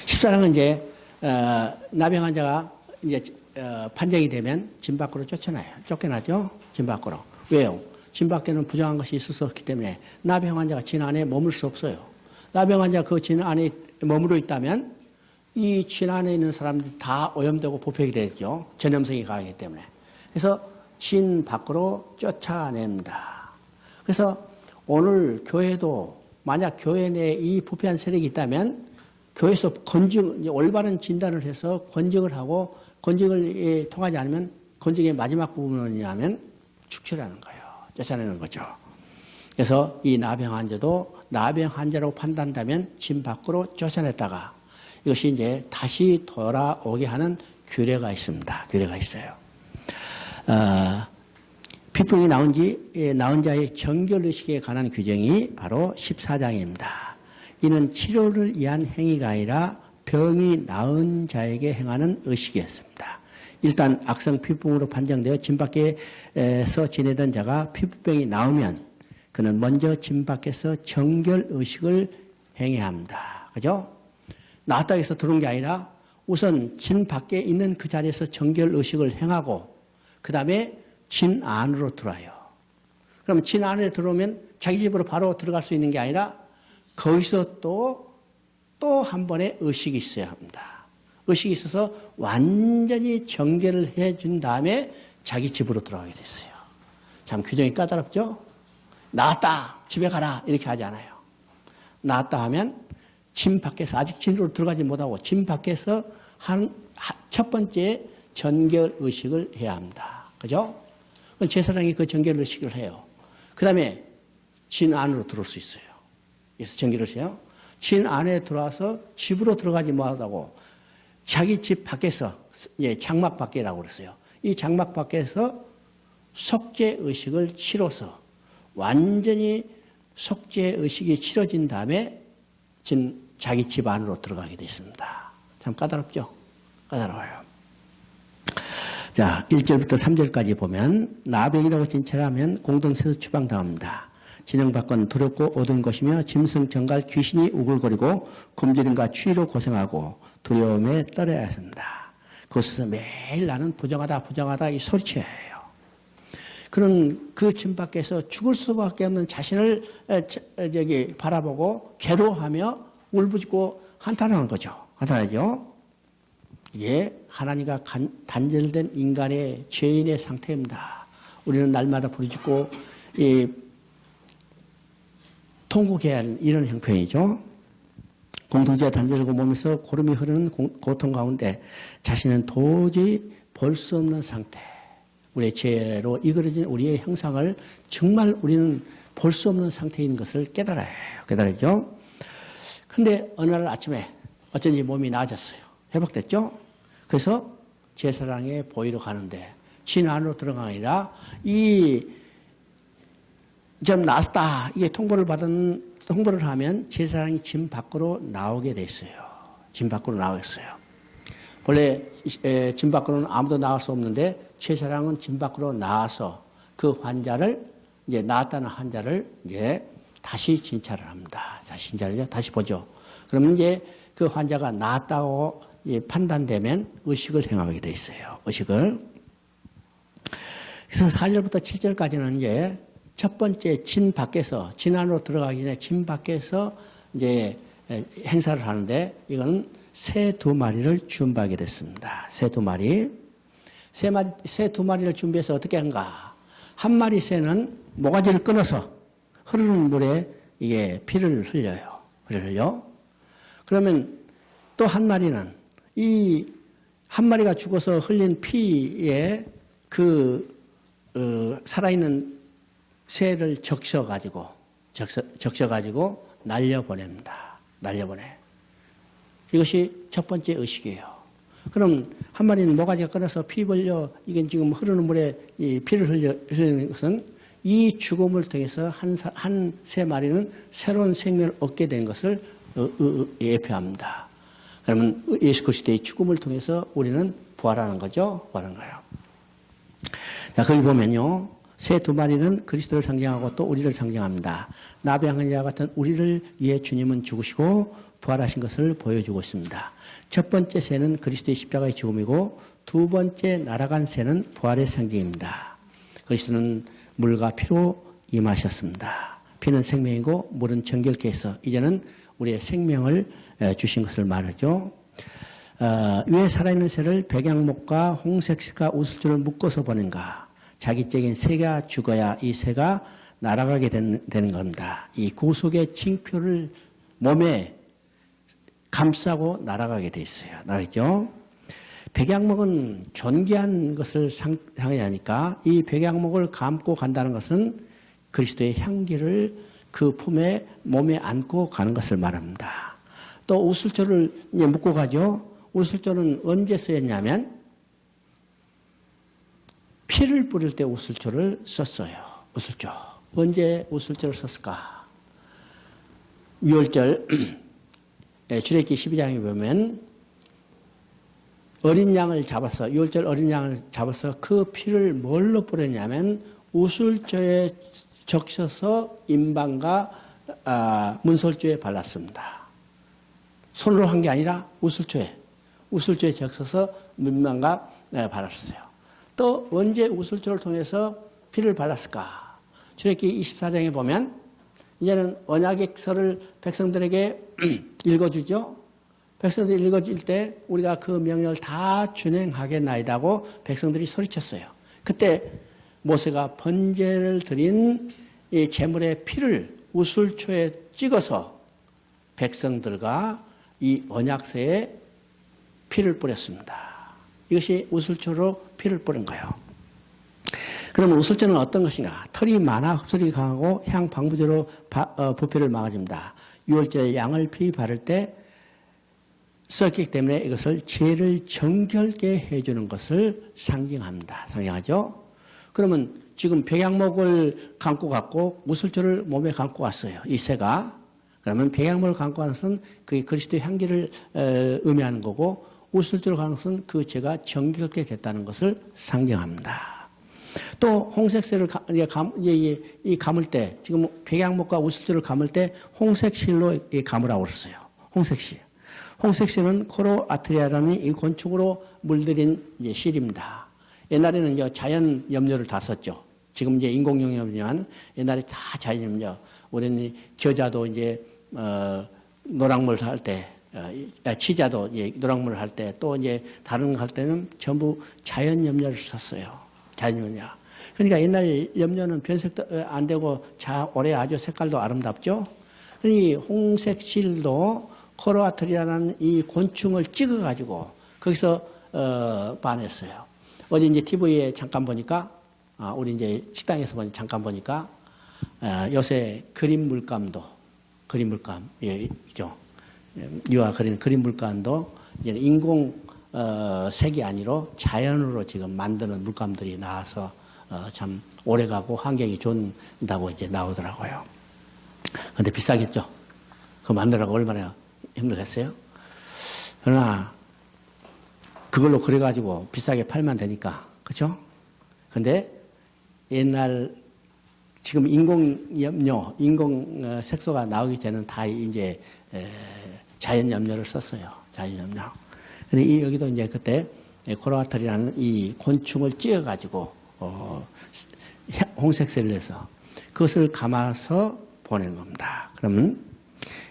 14장은 이제 나병 환자가 이제 판정이 되면 진 밖으로 쫓겨나죠. 진 밖으로. 왜요? 진 밖에는 부정한 것이 있을 수 없기 때문에 나병 환자가 진 안에 머물 수 없어요. 나병 환자가 그 진 안에 머물러 있다면 이 진 안에 있는 사람들이 다 오염되고 부패하게 되죠. 전염성이 강하기 때문에. 그래서 진 밖으로 쫓아냅니다. 그래서 오늘 교회도 만약 교회 내에 이 부패한 세력이 있다면 교회에서 올바른 진단을 해서 권증을 하고 권증을 통하지 않으면 권증의 마지막 부분은 뭐냐면 축출하는 거예요. 쫓아내는 거죠. 그래서 이 나병 환자도 나병 환자로 판단되면 진 밖으로 쫓아냈다가 이것이 이제 다시 돌아오게 하는 규례가 있습니다. 규례가 있어요. 피풍이 나온 자의 정결의식에 관한 규정이 바로 14장입니다. 이는 치료를 위한 행위가 아니라 병이 나은 자에게 행하는 의식이었습니다. 일단 악성 피부병으로 판정되어 진 밖에서 지내던 자가 피부병이 나오면 그는 먼저 진 밖에서 정결의식을 행해야 합니다. 그죠? 나왔다 해서 들어온 게 아니라 우선 진 밖에 있는 그 자리에서 정결의식을 행하고 그 다음에 진 안으로 들어와요. 그러면 진 안에 들어오면 자기 집으로 바로 들어갈 수 있는 게 아니라 거기서 또 한 번의 의식이 있어야 합니다. 의식이 있어서 완전히 정결을 해준 다음에 자기 집으로 들어가게 됐어요. 참 규정이 까다롭죠? 나왔다, 집에 가라 이렇게 하지 않아요. 나왔다 하면 진 밖에서 아직 진으로 들어가지 못하고 진 밖에서 첫 번째 정결 의식을 해야 합니다. 그죠? 제사장이 그 정결 의식을 해요. 그 다음에 진 안으로 들어올 수 있어요. 그래서 정결을 해요. 진 안에 들어와서 집으로 들어가지 못하고 자기 집 밖에서, 장막 밖이라고 그랬어요. 이 장막 밖에서 속죄 의식을 치러서 완전히 속죄 의식이 치러진 다음에 자기 집 안으로 들어가게 되어 있습니다. 참 까다롭죠? 까다로워요. 자, 1절부터 3절까지 보면 나병이라고 진찰하면 공동체에서 추방당합니다. 진영받건 두렵고 어두운 것이며 짐승 정갈 귀신이 우글거리고 굶주림과 추위로 고생하고 두려움에 떨어야 했습니다. 그곳에서 매일 나는 부정하다 이 소리쳐야 해요. 그런 그 진 밖에서 죽을 수밖에 없는 자신을 바라보고 괴로워하며 울부짖고 한탄하는 거죠. 한탄하죠. 이게 하나님과 단절된 인간의 죄인의 상태입니다. 우리는 날마다 부르짖고 통곡해야 하는 이런 형편이죠. 공동체가 단절되고 몸에서 고름이 흐르는 고통 가운데 자신은 도저히 볼 수 없는 상태, 우리의 죄로 이끌어진 우리의 형상을 정말 우리는 볼 수 없는 상태에 있는 것을 깨달아야 해요. 깨달아야죠. 근데 어느 날 아침에 어쩐지 몸이 나아졌어요. 회복됐죠? 그래서 제사장에 보이러 가는데 진 안으로 들어가가 아니라 이 좀 나았다. 이게 통보를 하면 제사장이 진 밖으로 나오게 됐어요. 진 밖으로 나오겠어요. 원래 진 밖으로는 아무도 나올 수 없는데 제사장은 진 밖으로 나와서 그 환자를 이제 나았다는 환자를 이제 다시 진찰을 합니다. 다시 진찰을 다시 보죠. 그러면 이제 그 환자가 나았다고 판단되면 의식을 행하게 돼 있어요. 의식을. 그래서 4절부터 7절까지는 이제 첫 번째 진 밖에서, 진 안으로 들어가기 전에 진 밖에서 이제 행사를 하는데 이거는 새 2마리를 준비하게 됐습니다. 새 2마리. 새 2마리를 준비해서 어떻게 하는가? 한 마리 새는 모가지를 끊어서 흐르는 물에 이게 피를 흘려요. 피를 흘려. 그러면 또 한 마리는 이 한 마리가 죽어서 흘린 피에 살아있는 새를 적셔가지고 날려보냅니다. 날려보내. 이것이 첫 번째 의식이에요. 그럼 한 마리는 모가지가 끊어서 피 흘려, 이게 지금 흐르는 물에 이 피를 흘리는 것은 이 죽음을 통해서 한 세 마리는 새로운 생명을 얻게 된 것을 예표합니다. 그러면 예수 그리스도의 죽음을 통해서 우리는 부활하는 거죠. 부활하는 거예요. 자, 거기 보면요. 새 2마리는 그리스도를 상징하고 또 우리를 상징합니다. 나병한 자 같은 우리를 위해 주님은 죽으시고 부활하신 것을 보여주고 있습니다. 첫 번째 새는 그리스도의 십자가의 죽음이고 두 번째 날아간 새는 부활의 상징입니다. 그리스도는 물과 피로 임하셨습니다. 피는 생명이고 물은 정결케 해서 이제는 우리의 생명을 주신 것을 말하죠. 위에 살아있는 새를 백양목과 홍색새가 우슬줄을 묶어서 보낸가. 자기적인 새가 죽어야 이 새가 날아가게 되는 겁니다. 이 구속의 징표를 몸에 감싸고 날아가게 돼 있어요. 알겠죠? 백양목은 존귀한 것을 상징하니까 이 백양목을 감고 간다는 것은 그리스도의 향기를 그 품에 몸에 안고 가는 것을 말합니다. 또 우슬초를 이제 묶고 가죠. 우슬초는 언제 쓰였냐면 피를 뿌릴 때 우슬초를 썼어요. 우슬초. 언제 우슬초를 썼을까? 6월절 출애굽기 12장에 보면 어린 양을 잡아서 6월절 어린 양을 잡아서 그 피를 뭘로 뿌렸냐면 우슬초에 적셔서 임방과 문설주에 발랐습니다. 손으로 한 게 아니라 우슬초에 적셔서 민방과 발랐어요. 또 언제 우슬초를 통해서 피를 발랐을까? 출애굽기 24장에 보면 이제는 언약의 백성들에게 읽어주죠. 백성들이 읽어줄 때 우리가 그 명령을 다 준행하겠나이다고 백성들이 소리쳤어요. 그때 모세가 번제를 드린 이 제물의 피를 우슬초에 찍어서 백성들과 이 언약서에 피를 뿌렸습니다. 이것이 우슬초로 피를 뿌린 거예요. 그러면 우슬초는 어떤 것인가? 털이 많아 흡수력이 강하고 향 방부제로 부패를 막아줍니다. 6월절 양을 피 바를 때 썼기 때문에 이것을 죄를 정결케 해주는 것을 상징합니다. 상징하죠? 그러면 지금 백양목을 감고 갔고 우슬초를 몸에 감고 왔어요. 이 새가. 그러면 백양목을 감고 가는 것은 그 그리스도의 향기를 의미하는 거고 우슬초를 가는 것은 그 죄가 정결케 됐다는 것을 상징합니다. 또 홍색새를 감을 때 지금 백양목과 우슬초를 감을 때 홍색 실로 감으라고 그랬어요. 홍색실. 홍색실은 코로아트리아라는 이 곤충으로 물들인 실입니다. 옛날에는 자연 염료를 다 썼죠. 지금 이제 인공 염료지만 옛날에 다 자연 염료. 우리는 겨자도 이제 노랑물 할 때, 치자도 이제 노랑물 할 때, 또 이제 다른 거 할 때는 전부 자연 염료를 썼어요. 자연 염료. 그러니까 옛날 염료는 변색도 안 되고 오래 아주 색깔도 아름답죠. 이 홍색실도 코로아트리아라는 이 곤충을 찍어가지고 거기서 반했어요. 어제 이제 TV에 잠깐 보니까, 우리 이제 식당에서 잠깐 보니까, 요새 그림 물감, 예, 있죠. 유아 그린 그림 물감도 이제 인공 색이 아니라 자연으로 지금 만드는 물감들이 나와서 참 오래가고 환경이 좋다고 이제 나오더라고요. 근데 비싸겠죠. 그거 만들라고 얼마나 힘들겠어요? 그러나 그걸로 그래가지고 비싸게 팔면 되니까, 그렇죠? 근데 옛날 지금 인공염료, 인공 색소가 나오기 전에는 다 이제 자연염료를 썼어요. 자연염료. 근데 여기도 이제 그때 코로아틀이라는 이 곤충을 찧어가지고 홍색색을 내서 그것을 감아서 보낸 겁니다. 그러면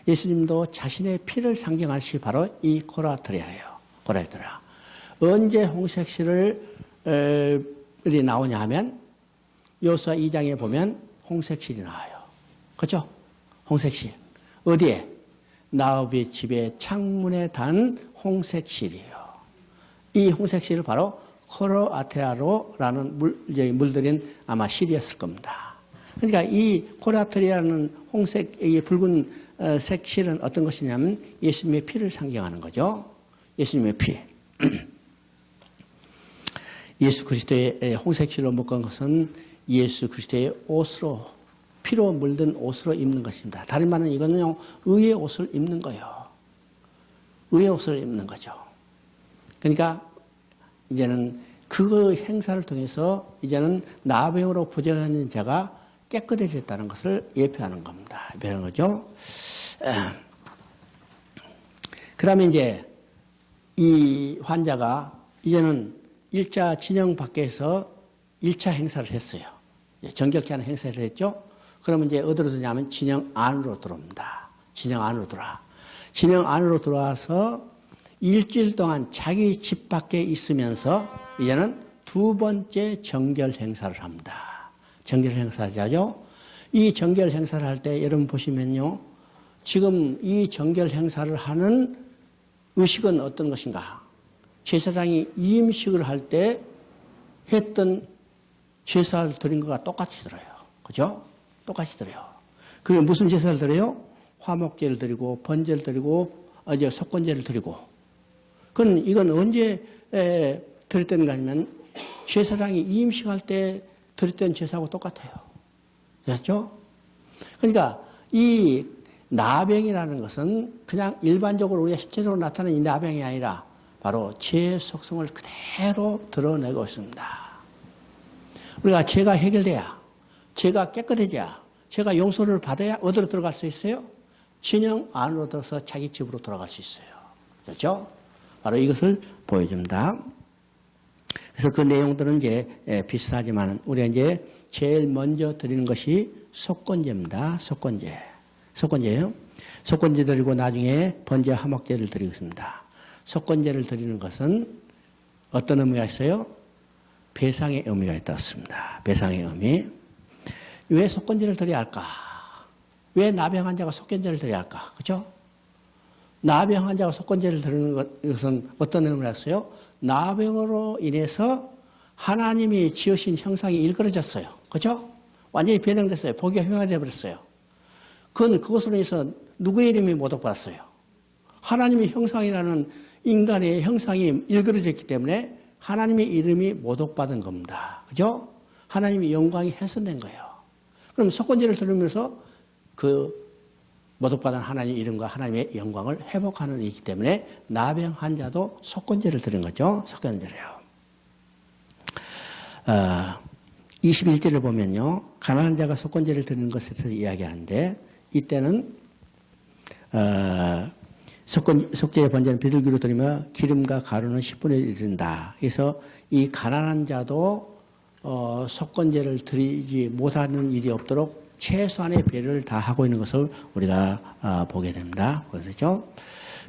예수님도 자신의 피를 상징할 것이 바로 이 코로아틀이에요. 코로아틀이야. 언제 홍색실이 나오냐 하면 요수아 2장에 보면 홍색실이 나와요. 그렇죠? 홍색실. 어디에? 나업의 집의 창문에 단 홍색실이에요. 이 홍색실을 바로 코로아테아로라는 물들인 아마 실이었을 겁니다. 그러니까 이 코로아테리아는 홍색, 이 붉은 색실은 어떤 것이냐면 예수님의 피를 상징하는 거죠. 예수님의 피. 예수 그리스도의 홍색실로 묶은 것은 예수 그리스도의 옷으로, 피로 물든 옷으로 입는 것입니다. 다른 말은 이거는요, 의의 옷을 입는 거예요. 의의 옷을 입는 거죠. 그러니까 이제는 그 행사를 통해서 이제는 나병으로 부정하는 자가 깨끗해졌다는 것을 예표하는 겁니다. 예표하는 거죠. 그 다음에 이제 이 환자가 이제는 1차 진영 밖에서 1차 행사를 했어요. 정결케 하는 행사를 했죠. 그러면 이제 어디로 들어오냐면 진영 안으로 들어옵니다. 진영 안으로 들어와. 진영 안으로 들어와서 일주일 동안 자기 집 밖에 있으면서 이제는 두 번째 정결 행사를 합니다. 정결 행사를 하죠. 이 정결 행사를 할 때 여러분 보시면요. 지금 이 정결 행사를 하는 의식은 어떤 것인가? 제사장이 이임식을 할 때 했던 제사를 드린 것과 똑같이 들어요. 그죠? 똑같이 드려요. 그게 무슨 제사를 드려요? 화목제를 드리고, 번제를 드리고, 속건제를 드리고. 이건 언제 드렸던가 하면 제사장이 이임식 할 때 드렸던 제사하고 똑같아요. 그렇죠? 그러니까 이 나병이라는 것은 그냥 일반적으로 우리가 실제로 나타나는 이 나병이 아니라 바로 죄의 속성을 그대로 드러내고 있습니다. 우리가 죄가 해결돼야, 죄가 깨끗해져야, 죄가 용서를 받아야 어디로 들어갈 수 있어요? 진영 안으로 들어서 자기 집으로 돌아갈 수 있어요. 그렇죠? 바로 이것을 보여줍니다. 그래서 그 내용들은 이제 비슷하지만 우리가 이제 제일 먼저 드리는 것이 속건제입니다. 속건제. 속건제예요. 속건제 드리고 나중에 번제 화목제를 드리겠습니다. 속건제를 드리는 것은 어떤 의미가 있어요? 배상의 의미가 있습니다. 배상의 의미. 왜 속건제를 드려야 할까? 왜 나병 환자가 속건제를 드려야 할까? 그렇죠? 나병 환자가 속건제를 드리는 것은 어떤 의미가 있어요? 나병으로 인해서 하나님이 지으신 형상이 일그러졌어요. 그렇죠? 완전히 변형됐어요. 보기가 흉하게 버렸어요. 그것으로 인해서 누구의 이름이 모독받았어요? 하나님의 형상이라는 인간의 형상이 일그러졌기 때문에 하나님의 이름이 모독받은 겁니다. 그죠? 하나님의 영광이 훼손된 거예요. 그럼 속건제를 들으면서 그 모독받은 하나님의 이름과 하나님의 영광을 회복하는 일이기 때문에 나병 환자도 속건제를 드린 거죠. 속건제를요. 21절을 보면요. 가난한 자가 속건제를 드리는 것에 대해서 이야기하는데 이때는 속죄의 번제는 비둘기로 드리며 기름과 가루는 10분의 1 드린다. 그래서 이 가난한 자도 속건제를 드리지 못하는 일이 없도록 최소한의 배려를 다 하고 있는 것을 우리가 보게 됩니다. 그렇죠?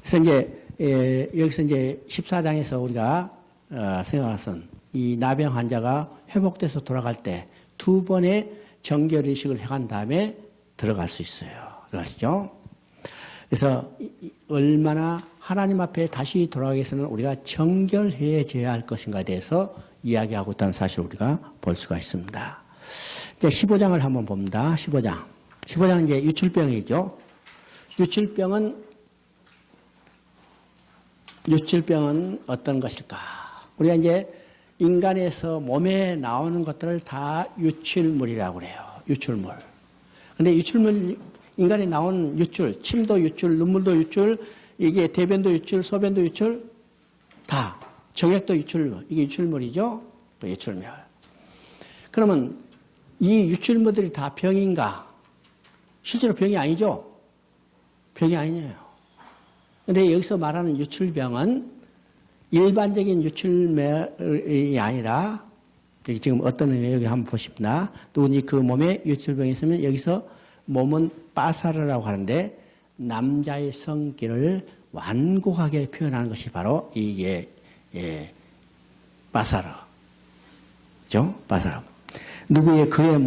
그래서 이제 여기서 이제 14장에서 우리가 생각한 이 나병 환자가 회복돼서 돌아갈 때 두 번의 정결 의식을 해간 다음에 들어갈 수 있어요. 그러시죠? 그래서 얼마나 하나님 앞에 다시 돌아가기 위해서는 우리가 정결해져야 할 것인가에 대해서 이야기하고 있다는 사실을 우리가 볼 수가 있습니다. 이제 15장을 한번 봅니다. 15장. 15장은 이제 유출병이죠. 유출병은 어떤 것일까? 우리가 이제 인간에서 몸에 나오는 것들을 다 유출물이라고 그래요. 유출물. 근데 유출물, 인간에 나오는 유출, 침도 유출, 눈물도 유출, 이게 대변도 유출, 소변도 유출, 다. 정액도 유출물. 이게 유출물이죠? 또 유출물. 그러면 이 유출물들이 다 병인가? 실제로 병이 아니죠? 병이 아니에요. 근데 여기서 말하는 유출병은 일반적인 유출물이 아니라, 지금 어떤 의미예요? 여기 한번 보십니다. 누군지 그 몸에 유출병이 있으면 여기서 몸은 빠사르라고 하는데, 남자의 성기를 완곡하게 표현하는 것이 바로 이게, 빠사르. 그죠? 빠사르. 누구의 그의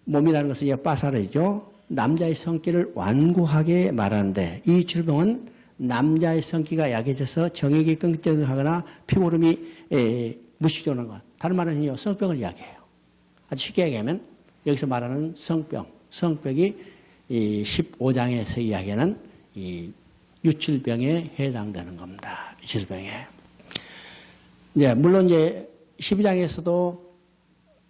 몸이라는 것은 이게 빠사르죠. 남자의 성기를 완고하게 말하는데, 이 질병은 남자의 성기가 약해져서 정액이 끊겨하거나 피고름이 무식이 오는 것. 다른 말은 성병을 이야기해요. 아주 쉽게 얘기하면 여기서 말하는 성병이 15장에서 이야기하는 이 유출병에 해당되는 겁니다. 유출병에. 네, 물론 이제 12장에서도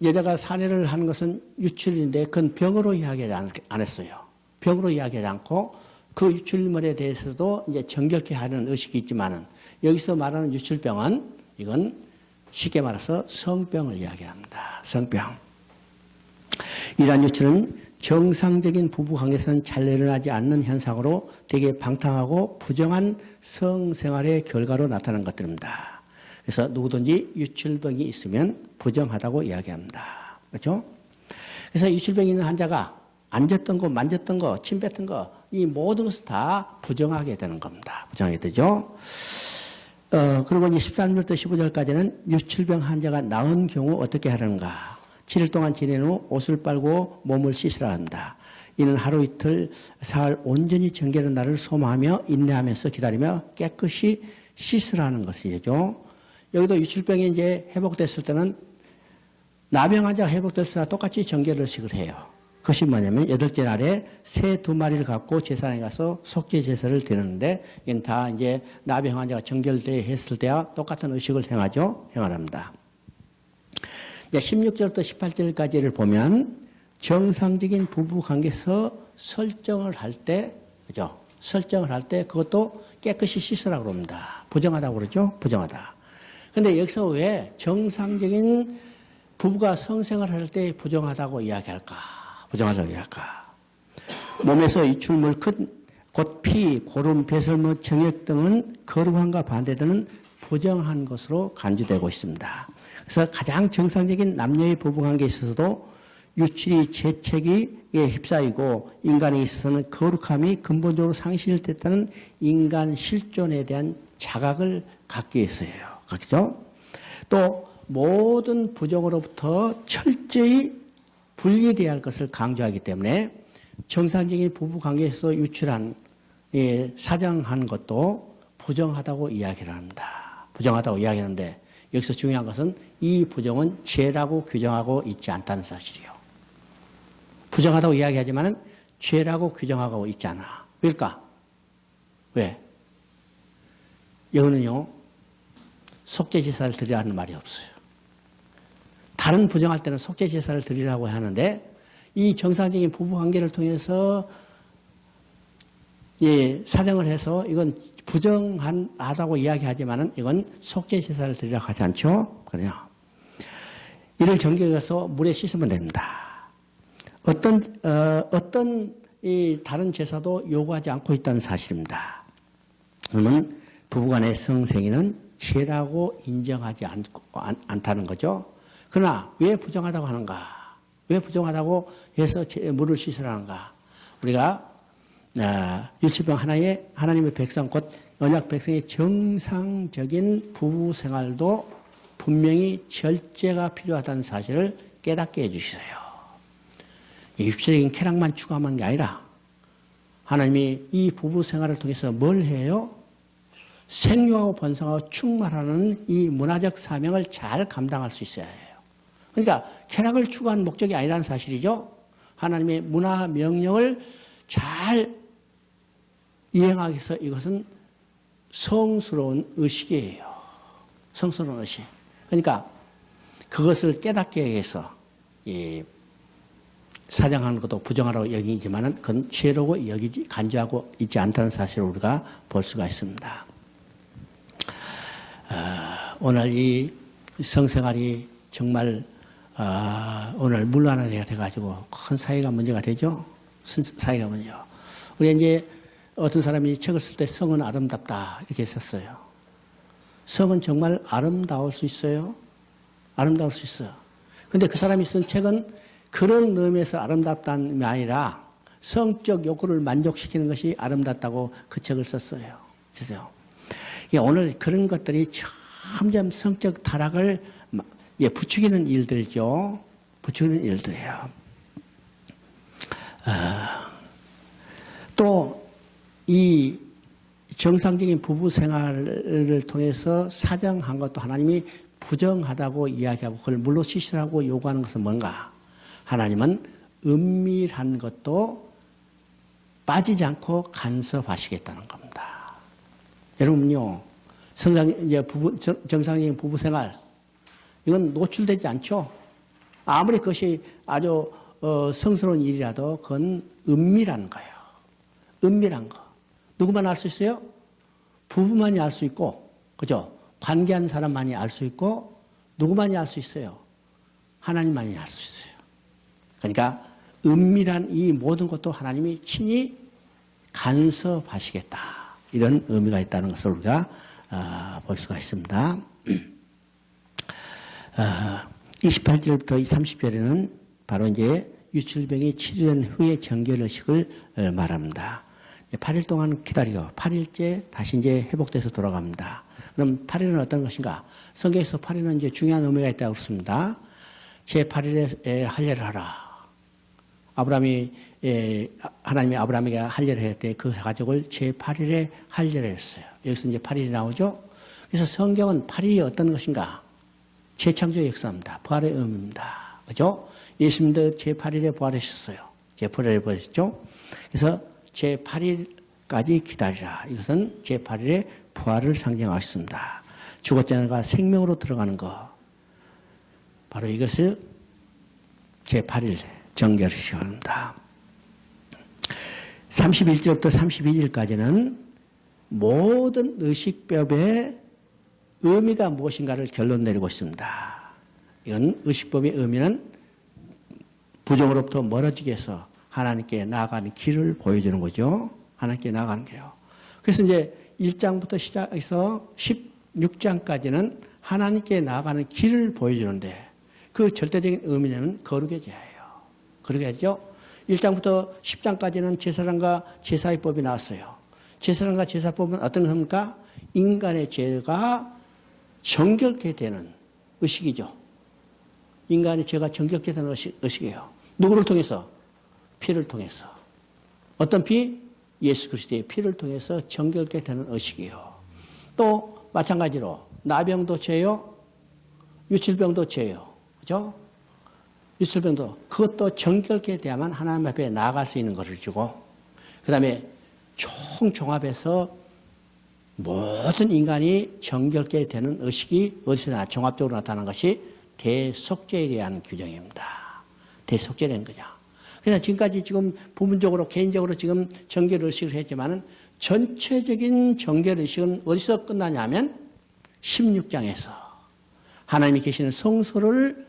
여자가 산해를 하는 것은 유출인데 그건 병으로 이야기하지 안 했어요. 병으로 이야기하지 않고 그 유출물에 대해서도 이제 정결케 하는 의식이 있지만은 여기서 말하는 유출병은 이건 쉽게 말해서 성병을 이야기합니다. 성병. 이러한 유출은 정상적인 부부관계에서는 잘 일어나지 않는 현상으로 되게 방탕하고 부정한 성생활의 결과로 나타나는 것들입니다. 그래서 누구든지 유출병이 있으면 부정하다고 이야기합니다. 그렇죠? 그래서 유출병이 있는 환자가 앉았던 거, 만졌던 거, 침 뱉은 거, 이 모든 것을 다 부정하게 되는 겁니다. 부정하게 되죠. 그리고 이제 13절부터 15절까지는 유출병 환자가 나은 경우 어떻게 하는가. 7일 동안 지낸 후 옷을 빨고 몸을 씻으라 한다. 이는 하루 이틀 사흘 온전히 정결한 날을 소망하며 인내하면서 기다리며 깨끗이 씻으라는 것이죠. 여기도 유출병이 이제 회복됐을 때는 나병 환자가 회복됐을 때 똑같이 정결의식을 해요. 그것이 뭐냐면 8째 날에 새 2마리를 갖고 제사장에 가서 속죄 제사를 드리는데 이건 다 이제 나병 환자가 정결되어 했을 때와 똑같은 의식을 행합니다. 16절부터 18절까지를 보면 정상적인 부부 관계에서 설정을 할 때, 그죠? 설정을 할 때 그것도 깨끗이 씻으라고 그럽니다. 부정하다고 그러죠? 부정하다. 근데 여기서 왜 정상적인 부부가 성생활을 할 때 부정하다고 이야기할까? 부정하다고 이야기할까? 몸에서 유출물 곧 피, 고름, 배설물, 정액 등은 거룩함과 반대되는 부정한 것으로 간주되고 있습니다. 그래서 가장 정상적인 남녀의 부부관계에 있어서도 유출이 재채기에 휩싸이고 인간에 있어서는 거룩함이 근본적으로 상실됐다는 인간 실존에 대한 자각을 갖기 위해서예요. 그렇죠? 또 모든 부정으로부터 철저히 분리되어야 할 것을 강조하기 때문에 정상적인 부부관계에서 유출한 사정하는 것도 부정하다고 이야기를 합니다. 부정하다고 이야기하는데 여기서 중요한 것은 이 부정은 죄라고 규정하고 있지 않다는 사실이에요. 부정하다고 이야기하지만 죄라고 규정하고 있지 않아. 왜일까? 왜? 여기는요, 속죄제사를 드리라는 말이 없어요. 다른 부정할 때는 속죄제사를 드리라고 하는데 이 정상적인 부부관계를 통해서 사정을 해서 이건 부정하다고 이야기하지만은 이건 속죄제사를 드리라고 하지 않죠? 그래요. 이를 정결해서 물에 씻으면 됩니다. 어떤 이 다른 제사도 요구하지 않고 있다는 사실입니다. 그러면 부부간의 성생애는 죄라고 인정하지 않다는 거죠. 그러나 왜 부정하다고 하는가? 왜 부정하다고 해서 물을 씻으라는가? 우리가 유치병 하나의 하나님의 백성 곧 언약 백성의 정상적인 부부 생활도 분명히 절제가 필요하다는 사실을 깨닫게 해주시어요. 육체적인 쾌락만 추구하는 게 아니라 하나님이 이 부부 생활을 통해서 뭘 해요? 생육하고 번성하고 충만하는 이 문화적 사명을 잘 감당할 수 있어야 해요. 그러니까 쾌락을 추구하는 목적이 아니라는 사실이죠. 하나님의 문화 명령을 잘 이행하기 위해서 이것은 성스러운 의식이에요. 성스러운 의식. 그러니까 그것을 깨닫게 위해서 사정하는 것도 부정하라고 여기지만은 그건 죄라고 간주하고 있지 않다는 사실을 우리가 볼 수가 있습니다. 오늘 이 성생활이 정말 오늘 물란하게 돼가지고 큰 사회가 문제가 되죠. 사회가 문제. 우리 이제 어떤 사람이 책을 쓸 때 성은 아름답다 이렇게 썼어요. 성은 정말 아름다울 수 있어요. 아름다울 수 있어요. 근데 그 사람이 쓴 책은 그런 의미에서 아름답다는 의미 아니라 성적 욕구를 만족시키는 것이 아름답다고 그 책을 썼어요. 그래서 오늘 그런 것들이 점점 성적 타락을 부추기는 일들이죠. 부추기는 일들이에요. 또 이 정상적인 부부 생활을 통해서 사정한 것도 하나님이 부정하다고 이야기하고 그걸 물러치시라고 요구하는 것은 뭔가? 하나님은 은밀한 것도 빠지지 않고 간섭하시겠다는 겁니다. 여러분요, 정상적인 부부 생활, 이건 노출되지 않죠? 아무리 그것이 아주 성스러운 일이라도 그건 은밀한 거예요. 은밀한 거. 누구만 알 수 있어요? 부부만이 알 수 있고, 그죠? 관계한 사람만이 알 수 있고, 누구만이 알 수 있어요? 하나님만이 알 수 있어요. 그러니까 은밀한 이 모든 것도 하나님이 친히 간섭하시겠다. 이런 의미가 있다는 것을 우리가 볼 수가 있습니다. 28절부터 30절에는 바로 이제 유출병이 7년 후에 정결의식을 말합니다. 8일 동안 기다려 8일째 다시 이제 회복돼서 돌아갑니다. 그럼 8일은 어떤 것인가? 성경에서 8일은 이제 중요한 의미가 있다고 그렇습니다. 제 8일에 할례를 하라. 하나님이 아브라함에게 할례를 했을 때 그 가족을 제 8일에 할례를 했어요. 여기서 이제 8일이 나오죠. 그래서 성경은 8일이 어떤 것인가? 재창조의 역사입니다. 부활의 의미입니다. 그죠? 예수님도 제 8일에 부활하셨어요. 제 8일에 부활하셨죠? 그래서 제 8일까지 기다리라. 이것은 제 8일에 부활을 상징하셨습니다. 죽었자가 생명으로 들어가는 것. 바로 이것을 제 8일 정결의식을 합니다. 31절부터 32절까지는 모든 의식법의 의미가 무엇인가를 결론 내리고 있습니다. 이건 의식법의 의미는 부정으로부터 멀어지게 해서 하나님께 나아가는 길을 보여주는 거죠. 하나님께 나아가는 거예요. 그래서 이제 1장부터 시작해서 16장까지는 하나님께 나아가는 길을 보여주는데 그 절대적인 의미는 거룩의 제하예요. 거룩의 제죠. 1장부터 10장까지는 제사장과 제사의법이 나왔어요. 제사장과 제사법은 어떤 겁니까? 인간의 죄가 정결케 되는 의식이죠. 인간의 죄가 정결케 되는 의식이에요. 누구를 통해서? 피를 통해서. 어떤 피? 예수 그리스도의 피를 통해서 정결케 되는 의식이에요. 또 마찬가지로 나병도 죄요. 유칠병도 죄요. 그죠? 유칠병도 그것도 정결케 돼야만 하나님 앞에 나아갈 수 있는 것을 주고 그 다음에 총종합해서 모든 인간이 정결케 되는 의식이 어디서나 종합적으로 나타나는 것이 대속죄에 규정입니다. 대속죄라는 거죠. 그래서 지금까지 지금 부분적으로 개인적으로 지금 정결의식을 했지만은 전체적인 정결의식은 어디서 끝나냐면 16장에서 하나님이 계시는 성소를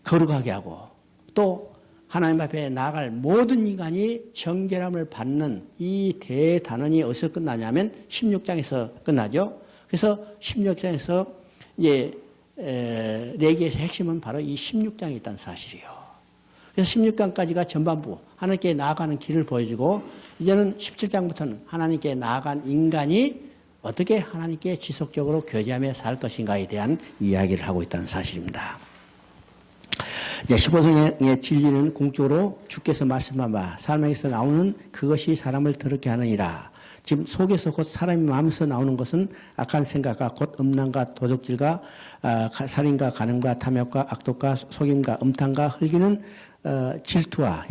거룩하게 하고 또 하나님 앞에 나아갈 모든 인간이 정결함을 받는 이 대단원이 어디서 끝나냐면 16장에서 끝나죠. 그래서 16장에서 이제 레기의 핵심은 바로 이 16장에 있다는 사실이에요. 그래서 16장까지가 전반부 하나님께 나아가는 길을 보여주고 이제는 17장부터는 하나님께 나아간 인간이 어떻게 하나님께 지속적으로 교제하며 살 것인가에 대한 이야기를 하고 있다는 사실입니다. 이제 15성의 진리는 궁극적으로 주께서 말씀한 바 사람에게서 나오는 그것이 사람을 더럽게 하느니라. 지금 속에서 곧 사람의 마음에서 나오는 것은 악한 생각과 곧 음란과 도둑질과 살인과 간음과 탐욕과 악독과 속임과 음탕과 흘기는 질투와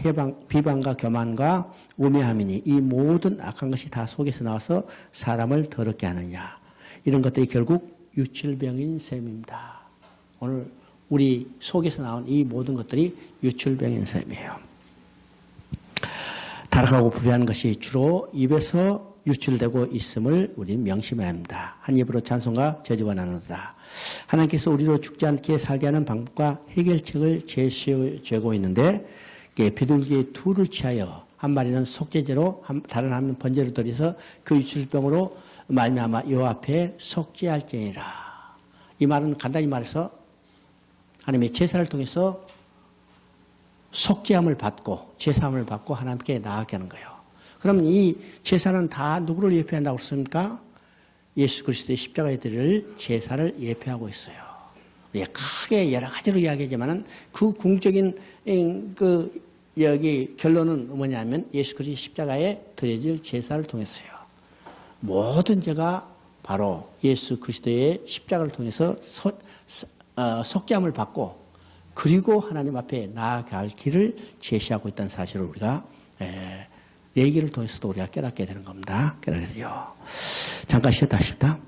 비방과 교만과 우매함이니 이 모든 악한 것이 다 속에서 나와서 사람을 더럽게 하느냐. 이런 것들이 결국 유출병인 셈입니다. 오늘 우리 속에서 나온 이 모든 것들이 유출병인 셈이에요. 타락하고 부패한 것이 주로 입에서 유출되고 있음을 우리는 명심해야 합니다. 한 입으로 찬송과 저주가 나누다. 하나님께서 우리로 죽지 않게 살게 하는 방법과 해결책을 제시하고 있는데 비둘기 둘을 취하여 한 마리는 속죄제로 다른 한 마리는 번제로 드려서 그 유출병으로 말미암아 여호와 앞에 속죄할지니라. 이 말은 간단히 말해서 하나님의 제사를 통해서 속죄함을 받고 제사함을 받고 하나님께 나아가게 하는 거예요. 그러면 이 제사는 다 누구를 예표한다고 했습니까? 예수 그리스도의 십자가에 드릴 제사를 예표하고 있어요. 크게 여러 가지로 이야기하지만은 그 궁극적인 여기 결론은 뭐냐면 예수 그리스도의 십자가에 드려질 제사를 통해서요. 모든 죄가 바로 예수 그리스도의 십자가를 통해서 속죄함을 받고 그리고 하나님 앞에 나아갈 길을 제시하고 있다는 사실을 우리가 얘기를 통해서도 우리가 깨닫게 되는 겁니다. 깨닫게 돼요. 잠깐 쉬었다 싶다.